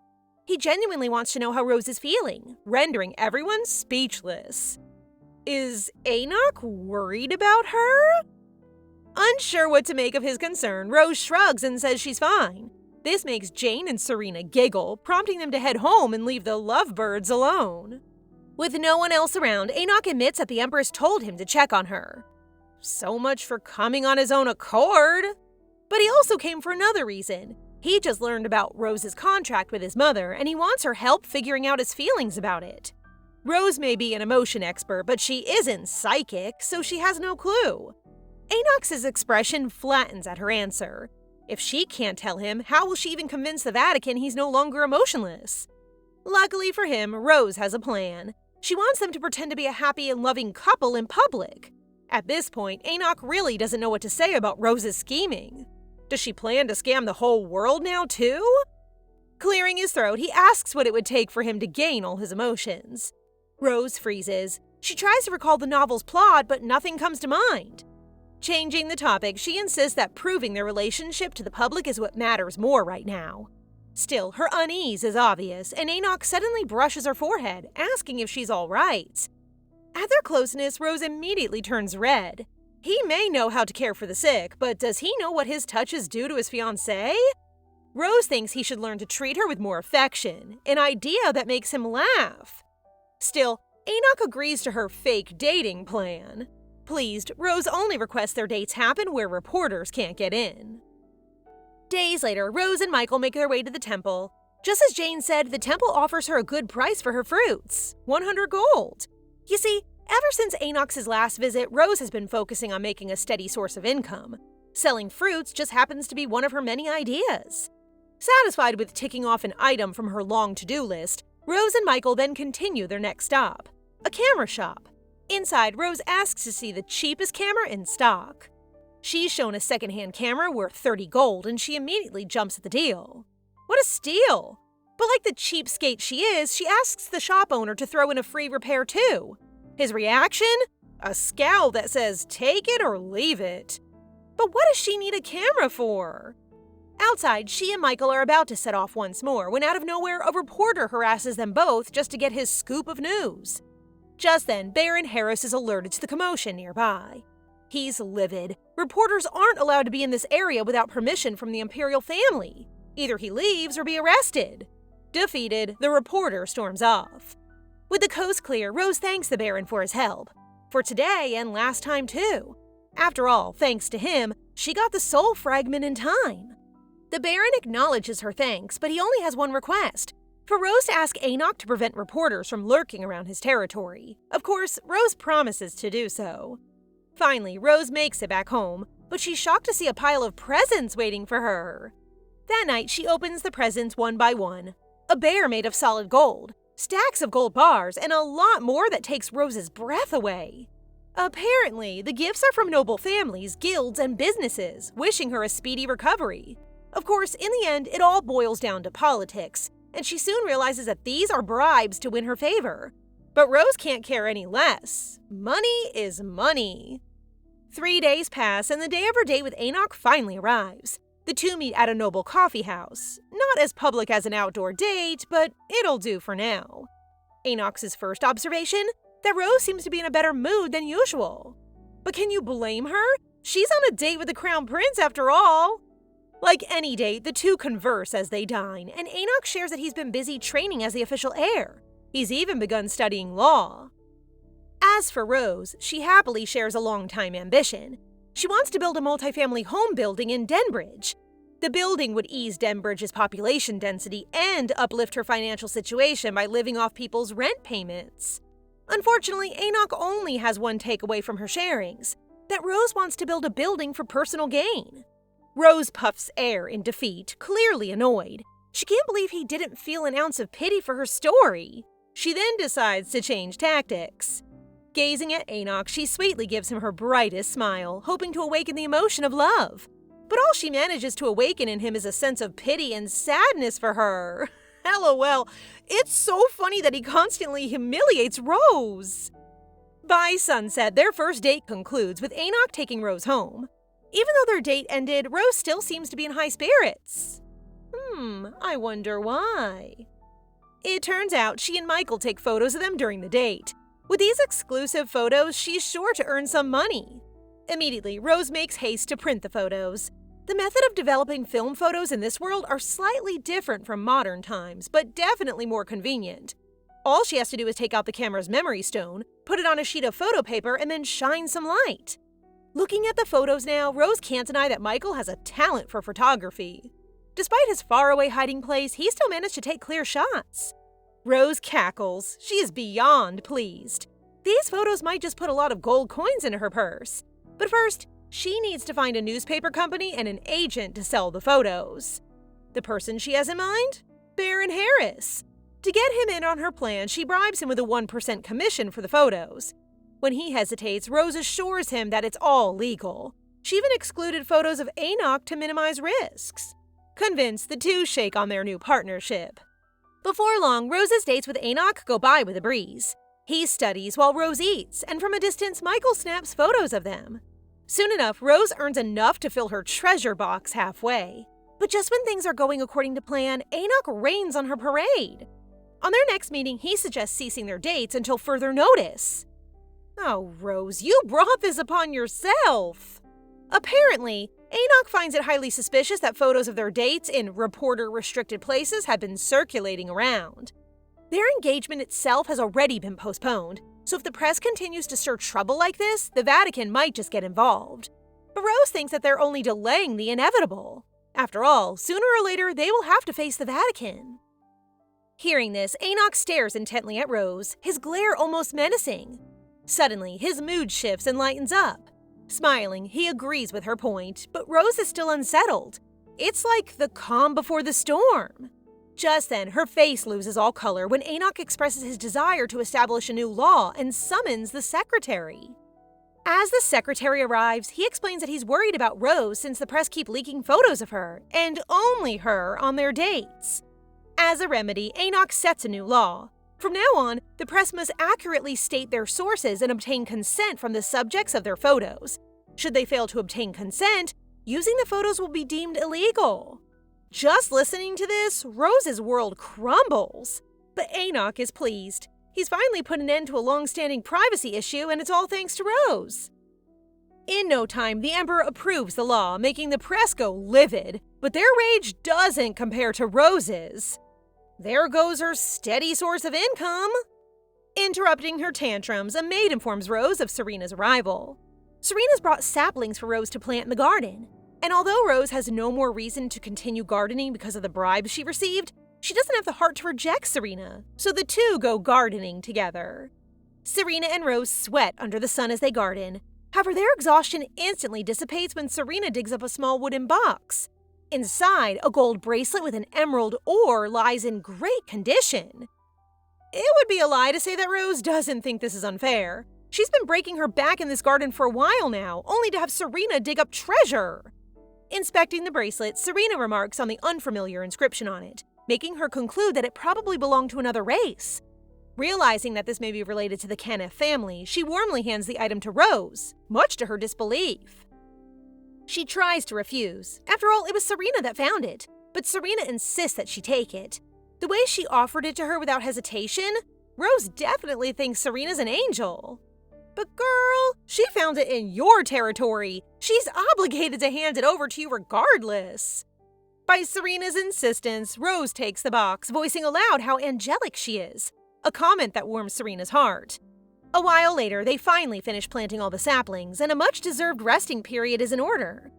He genuinely wants to know how Rose is feeling, rendering everyone speechless. Is Anoch worried about her? Unsure what to make of his concern, Rose shrugs and says she's fine. This makes Jane and Serena giggle, prompting them to head home and leave the lovebirds alone. With no one else around, Anoch admits that the Empress told him to check on her. So much for coming on his own accord. But he also came for another reason. He just learned about Rose's contract with his mother, and he wants her help figuring out his feelings about it. Rose may be an emotion expert, but she isn't psychic, so she has no clue. Anoch's expression flattens at her answer. If she can't tell him, how will she even convince the Vatican he's no longer emotionless? Luckily for him, Rose has a plan. She wants them to pretend to be a happy and loving couple in public. At this point, Anoch really doesn't know what to say about Rose's scheming. Does she plan to scam the whole world now, too? Clearing his throat, he asks what it would take for him to gain all his emotions. Rose freezes. She tries to recall the novel's plot, but nothing comes to mind. Changing the topic, she insists that proving their relationship to the public is what matters more right now. Still, her unease is obvious, and Anoch suddenly brushes her forehead, asking if she's all right. At their closeness, Rose immediately turns red. He may know how to care for the sick, but does he know what his touches do to his fiancée? Rose thinks he should learn to treat her with more affection, an idea that makes him laugh. Still, Anoch agrees to her fake dating plan. Pleased, Rose only requests their dates happen where reporters can't get in. Days later, Rose and Michael make their way to the temple. Just as Jane said, the temple offers her a good price for her fruits, 100 gold. You see, ever since Anoch's last visit, Rose has been focusing on making a steady source of income. Selling fruits just happens to be one of her many ideas. Satisfied with ticking off an item from her long to-do list, Rose and Michael then continue their next stop, a camera shop. Inside, Rose asks to see the cheapest camera in stock. She's shown a secondhand camera worth 30 gold, and she immediately jumps at the deal. What a steal! But like the cheapskate she is, she asks the shop owner to throw in a free repair too. His reaction? A scowl that says, take it or leave it. But what does she need a camera for? Outside, she and Michael are about to set off once more when out of nowhere a reporter harasses them both just to get his scoop of news. Just then, Baron Harris is alerted to the commotion nearby. He's livid. Reporters aren't allowed to be in this area without permission from the imperial family. Either he leaves or be arrested. Defeated, the reporter storms off. With the coast clear, Rose thanks the Baron for his help. For today and last time too. After all, thanks to him, she got the soul fragment in time. The Baron acknowledges her thanks, but he only has one request. For Rose to ask Anoch to prevent reporters from lurking around his territory. Of course, Rose promises to do so. Finally, Rose makes it back home, but she's shocked to see a pile of presents waiting for her. That night, she opens the presents one by one. A bear made of solid gold, stacks of gold bars, and a lot more that takes Rose's breath away. Apparently, the gifts are from noble families, guilds, and businesses, wishing her a speedy recovery. Of course, in the end, it all boils down to politics, and she soon realizes that these are bribes to win her favor. But Rose can't care any less. Money is money. 3 days pass, and the day of her date with Anoch finally arrives. The two meet at a noble coffee house. Not as public as an outdoor date, but it'll do for now. Anoch's first observation? That Rose seems to be in a better mood than usual. But can you blame her? She's on a date with the Crown Prince after all. Like any date, the two converse as they dine, and Anoch shares that he's been busy training as the official heir. He's even begun studying law. As for Rose, she happily shares a long-time ambition. She wants to build a multifamily home building in Denbridge. The building would ease Denbridge's population density and uplift her financial situation by living off people's rent payments. Unfortunately, Anoch only has one takeaway from her sharings, that Rose wants to build a building for personal gain. Rose puffs air in defeat, clearly annoyed. She can't believe he didn't feel an ounce of pity for her story. She then decides to change tactics. Gazing at Anoch, she sweetly gives him her brightest smile, hoping to awaken the emotion of love. But all she manages to awaken in him is a sense of pity and sadness for her. LOL, it's so funny that he constantly humiliates Rose. By sunset, their first date concludes with Anoch taking Rose home. Even though their date ended, Rose still seems to be in high spirits. I wonder why. It turns out she and Michael take photos of them during the date. With these exclusive photos, she's sure to earn some money. Immediately, Rose makes haste to print the photos. The method of developing film photos in this world are slightly different from modern times, but definitely more convenient. All she has to do is take out the camera's memory stone, put it on a sheet of photo paper, and then shine some light. Looking at the photos now, Rose can't deny that Michael has a talent for photography. Despite his faraway hiding place, he still managed to take clear shots. Rose cackles. She is beyond pleased. These photos might just put a lot of gold coins into her purse. But first, she needs to find a newspaper company and an agent to sell the photos. The person she has in mind? Baron Harris. To get him in on her plan, she bribes him with a 1% commission for the photos. When he hesitates, Rose assures him that it's all legal. She even excluded photos of Anoch to minimize risks. Convinced, the two shake on their new partnership. Before long, Rose's dates with Anoch go by with a breeze. He studies while Rose eats, and from a distance, Michael snaps photos of them. Soon enough, Rose earns enough to fill her treasure box halfway. But just when things are going according to plan, Anoch rains on her parade. On their next meeting, he suggests ceasing their dates until further notice. Oh, Rose, you brought this upon yourself! Apparently, Anoch finds it highly suspicious that photos of their dates in reporter-restricted places have been circulating around. Their engagement itself has already been postponed, so if the press continues to stir trouble like this, the Vatican might just get involved. But Rose thinks that they're only delaying the inevitable. After all, sooner or later, they will have to face the Vatican. Hearing this, Anoch stares intently at Rose, his glare almost menacing. Suddenly, his mood shifts and lightens up. Smiling, he agrees with her point, but Rose is still unsettled. It's like the calm before the storm. Just then, her face loses all color when Anoch expresses his desire to establish a new law and summons the secretary. As the secretary arrives, he explains that he's worried about Rose since the press keep leaking photos of her, and only her, on their dates. As a remedy, Anoch sets a new law. From now on, the press must accurately state their sources and obtain consent from the subjects of their photos. Should they fail to obtain consent, using the photos will be deemed illegal. Just listening to this, Rose's world crumbles. But Anoch is pleased. He's finally put an end to a long-standing privacy issue, and it's all thanks to Rose. In no time, the Emperor approves the law, making the press go livid, but their rage doesn't compare to Rose's. There goes her steady source of income. Interrupting her tantrums, a maid informs Rose of Serena's arrival. Serena's brought saplings for Rose to plant in the garden, and although Rose has no more reason to continue gardening because of the bribes she received, she doesn't have the heart to reject Serena, so the two go gardening together. Serena and Rose sweat under the sun as they garden. However, their exhaustion instantly dissipates when Serena digs up a small wooden box. Inside, a gold bracelet with an emerald ore lies in great condition. It would be a lie to say that Rose doesn't think this is unfair. She's been breaking her back in this garden for a while now, only to have Serena dig up treasure. Inspecting the bracelet, Serena remarks on the unfamiliar inscription on it, making her conclude that it probably belonged to another race. Realizing that this may be related to the Kanep family, she warmly hands the item to Rose, much to her disbelief. She tries to refuse. After all, it was Serena that found it, but Serena insists that she take it. The way she offered it to her without hesitation, Rose definitely thinks Serena's an angel. But girl, she found it in your territory. She's obligated to hand it over to you regardless. By Serena's insistence, Rose takes the box, voicing aloud how angelic she is, a comment that warms Serena's heart. A while later, they finally finish planting all the saplings, and a much-deserved resting period is in order.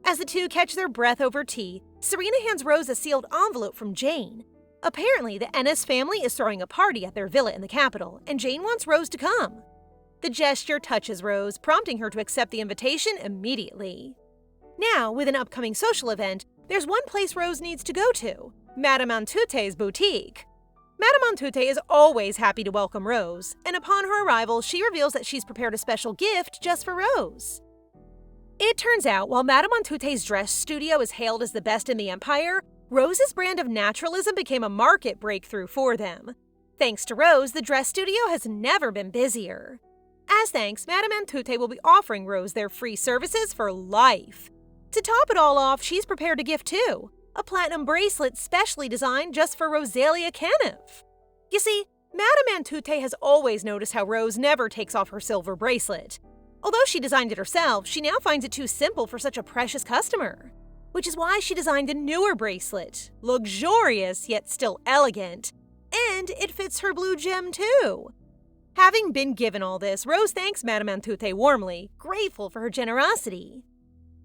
As the two catch their breath over tea, Serena hands Rose a sealed envelope from Jane. Apparently, the Ennes family is throwing a party at their villa in the capital, and Jane wants Rose to come. The gesture touches Rose, prompting her to accept the invitation immediately. Now, with an upcoming social event, there's one place Rose needs to go to, Madame Antute's boutique. Madame Antute is always happy to welcome Rose, and upon her arrival, she reveals that she's prepared a special gift just for Rose. It turns out, while Madame Antute's dress studio is hailed as the best in the empire, Rose's brand of naturalism became a market breakthrough for them. Thanks to Rose, the dress studio has never been busier. As thanks, Madame Antute will be offering Rose their free services for life. To top it all off, she's prepared a gift too. A platinum bracelet specially designed just for Roselia Kanep. You see, Madame Antute has always noticed how Rose never takes off her silver bracelet. Although she designed it herself, she now finds it too simple for such a precious customer. Which is why she designed a newer bracelet, luxurious yet still elegant, and it fits her blue gem too. Having been given all this, Rose thanks Madame Antute warmly, grateful for her generosity.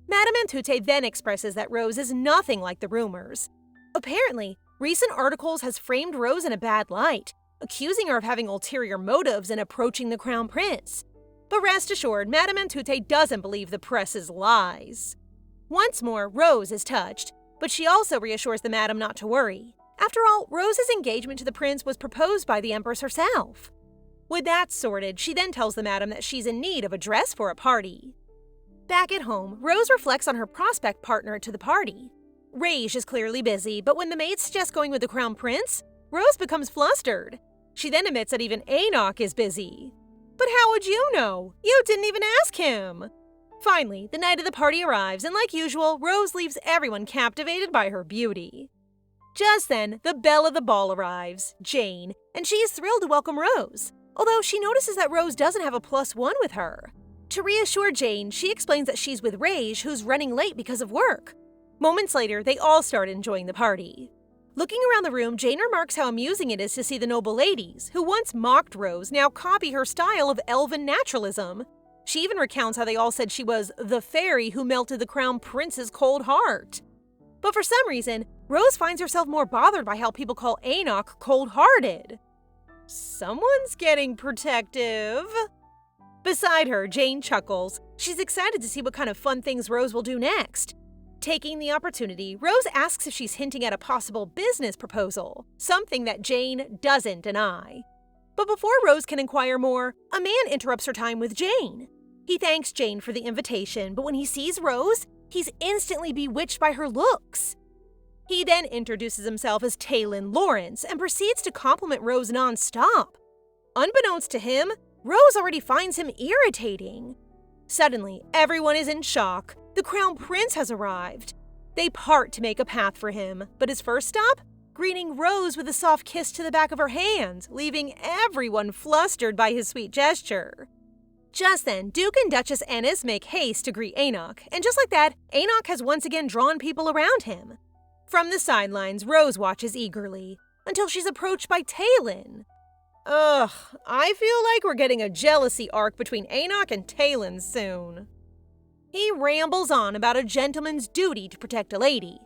Madame Antute then expresses that Rose is nothing like the rumors. Apparently, recent articles has framed Rose in a bad light, accusing her of having ulterior motives in approaching the crown prince. But rest assured, Madame Antute doesn't believe the press's lies. Once more, Rose is touched, but she also reassures the madam not to worry. After all, Rose's engagement to the prince was proposed by the Empress herself. With that sorted, she then tells the madam that she's in need of a dress for a party. Back at home, Rose reflects on her prospect partner to the party. Rage is clearly busy, but when the maid suggests going with the crown prince, Rose becomes flustered. She then admits that even Anoch is busy. But how would you know? You didn't even ask him! Finally, the night of the party arrives, and like usual, Rose leaves everyone captivated by her beauty. Just then, the belle of the ball arrives, Jane, and she is thrilled to welcome Rose, although she notices that Rose doesn't have a +1 with her. To reassure Jane, she explains that she's with Rage, who's running late because of work. Moments later, they all start enjoying the party. Looking around the room, Jane remarks how amusing it is to see the noble ladies, who once mocked Rose, now copy her style of elven naturalism. She even recounts how they all said she was the fairy who melted the crown prince's cold heart. But for some reason, Rose finds herself more bothered by how people call Anoch cold-hearted. Someone's getting protective. Beside her, Jane chuckles. She's excited to see what kind of fun things Rose will do next. Taking the opportunity, Rose asks if she's hinting at a possible business proposal, something that Jane doesn't deny. But before Rose can inquire more, a man interrupts her time with Jane. He thanks Jane for the invitation, but when he sees Rose, he's instantly bewitched by her looks. He then introduces himself as Talin Lawrence and proceeds to compliment Rose non-stop. Unbeknownst to him, Rose already finds him irritating. Suddenly, everyone is in shock. The crown prince has arrived. They part to make a path for him, but his first stop? Greeting Rose with a soft kiss to the back of her hand, leaving everyone flustered by his sweet gesture. Just then, Duke and Duchess Ennes make haste to greet Anoch, and just like that, Anoch has once again drawn people around him. From the sidelines, Rose watches eagerly, until she's approached by Talin. Ugh, I feel like we're getting a jealousy arc between Anoch and Talin soon. He rambles on about a gentleman's duty to protect a lady.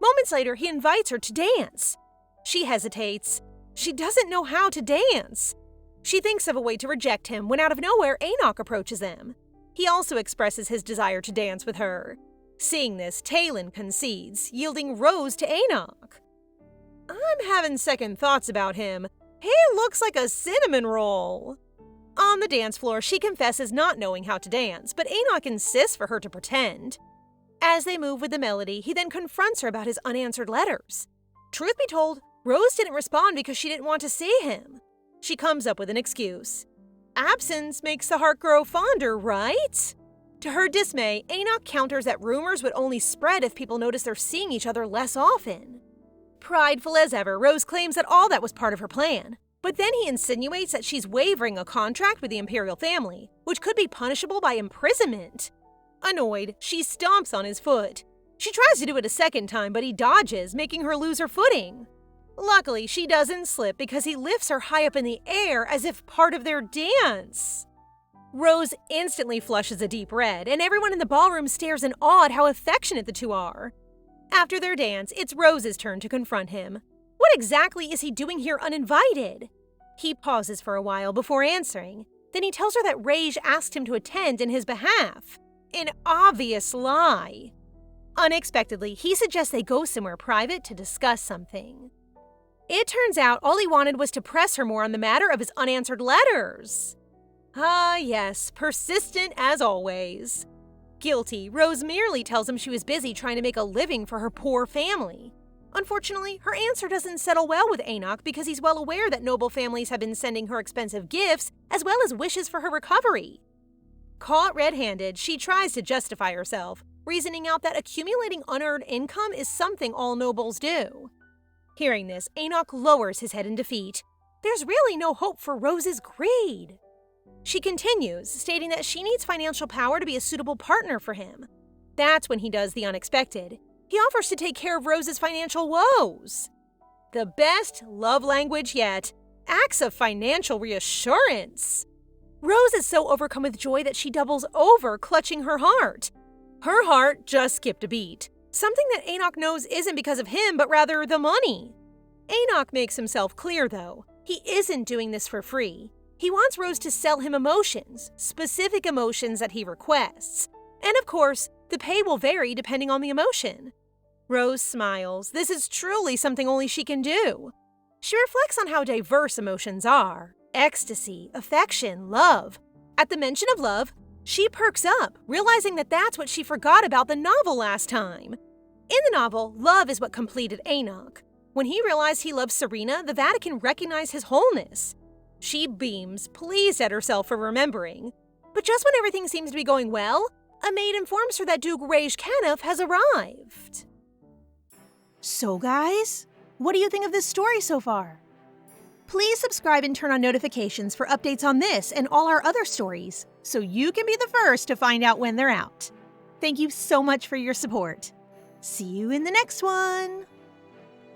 Moments later, he invites her to dance. She hesitates. She doesn't know how to dance. She thinks of a way to reject him when out of nowhere, Anoch approaches them. He also expresses his desire to dance with her. Seeing this, Talin concedes, yielding Rose to Anoch. I'm having second thoughts about him. He looks like a cinnamon roll. On the dance floor, she confesses not knowing how to dance, but Anoch insists for her to pretend. As they move with the melody, he then confronts her about his unanswered letters. Truth be told, Rose didn't respond because she didn't want to see him. She comes up with an excuse. Absence makes the heart grow fonder, right? To her dismay, Anoch counters that rumors would only spread if people notice they're seeing each other less often. Prideful as ever, Rose claims that all that was part of her plan. But then he insinuates that she's waiving a contract with the imperial family, which could be punishable by imprisonment. Annoyed, she stomps on his foot. She tries to do it a second time, but he dodges, making her lose her footing. Luckily, she doesn't slip because he lifts her high up in the air as if part of their dance. Rose instantly flushes a deep red, and everyone in the ballroom stares in awe at how affectionate the two are. After their dance, it's Rose's turn to confront him. What exactly is he doing here uninvited? He pauses for a while before answering. Then he tells her that Rage asked him to attend in his behalf. An obvious lie. Unexpectedly, he suggests they go somewhere private to discuss something. It turns out all he wanted was to press her more on the matter of his unanswered letters. Ah, yes, persistent as always. Guilty, Rose merely tells him she was busy trying to make a living for her poor family. Unfortunately, her answer doesn't settle well with Anoch because he's well aware that noble families have been sending her expensive gifts as well as wishes for her recovery. Caught red-handed, she tries to justify herself, reasoning out that accumulating unearned income is something all nobles do. Hearing this, Anoch lowers his head in defeat. There's really no hope for Rose's greed. She continues, stating that she needs financial power to be a suitable partner for him. That's when he does the unexpected. He offers to take care of Rose's financial woes. The best love language yet, acts of financial reassurance. Rose is so overcome with joy that she doubles over, clutching her heart. Her heart just skipped a beat. Something that Anoch knows isn't because of him, but rather the money. Anoch makes himself clear, though. He isn't doing this for free. He wants Rose to sell him emotions, specific emotions that he requests. And of course, the pay will vary depending on the emotion. Rose smiles. This is truly something only she can do. She reflects on how diverse emotions are. Ecstasy, affection, love. At the mention of love, she perks up, realizing that that's what she forgot about the novel last time. In the novel, love is what completed Anoch. When he realized he loved Serena, the Vatican recognized his wholeness. She beams, pleased at herself for remembering. But just when everything seems to be going well, a maid informs her that Duke Rage Kanep has arrived. So guys, what do you think of this story so far? Please subscribe and turn on notifications for updates on this and all our other stories, so you can be the first to find out when they're out. Thank you so much for your support. See you in the next one!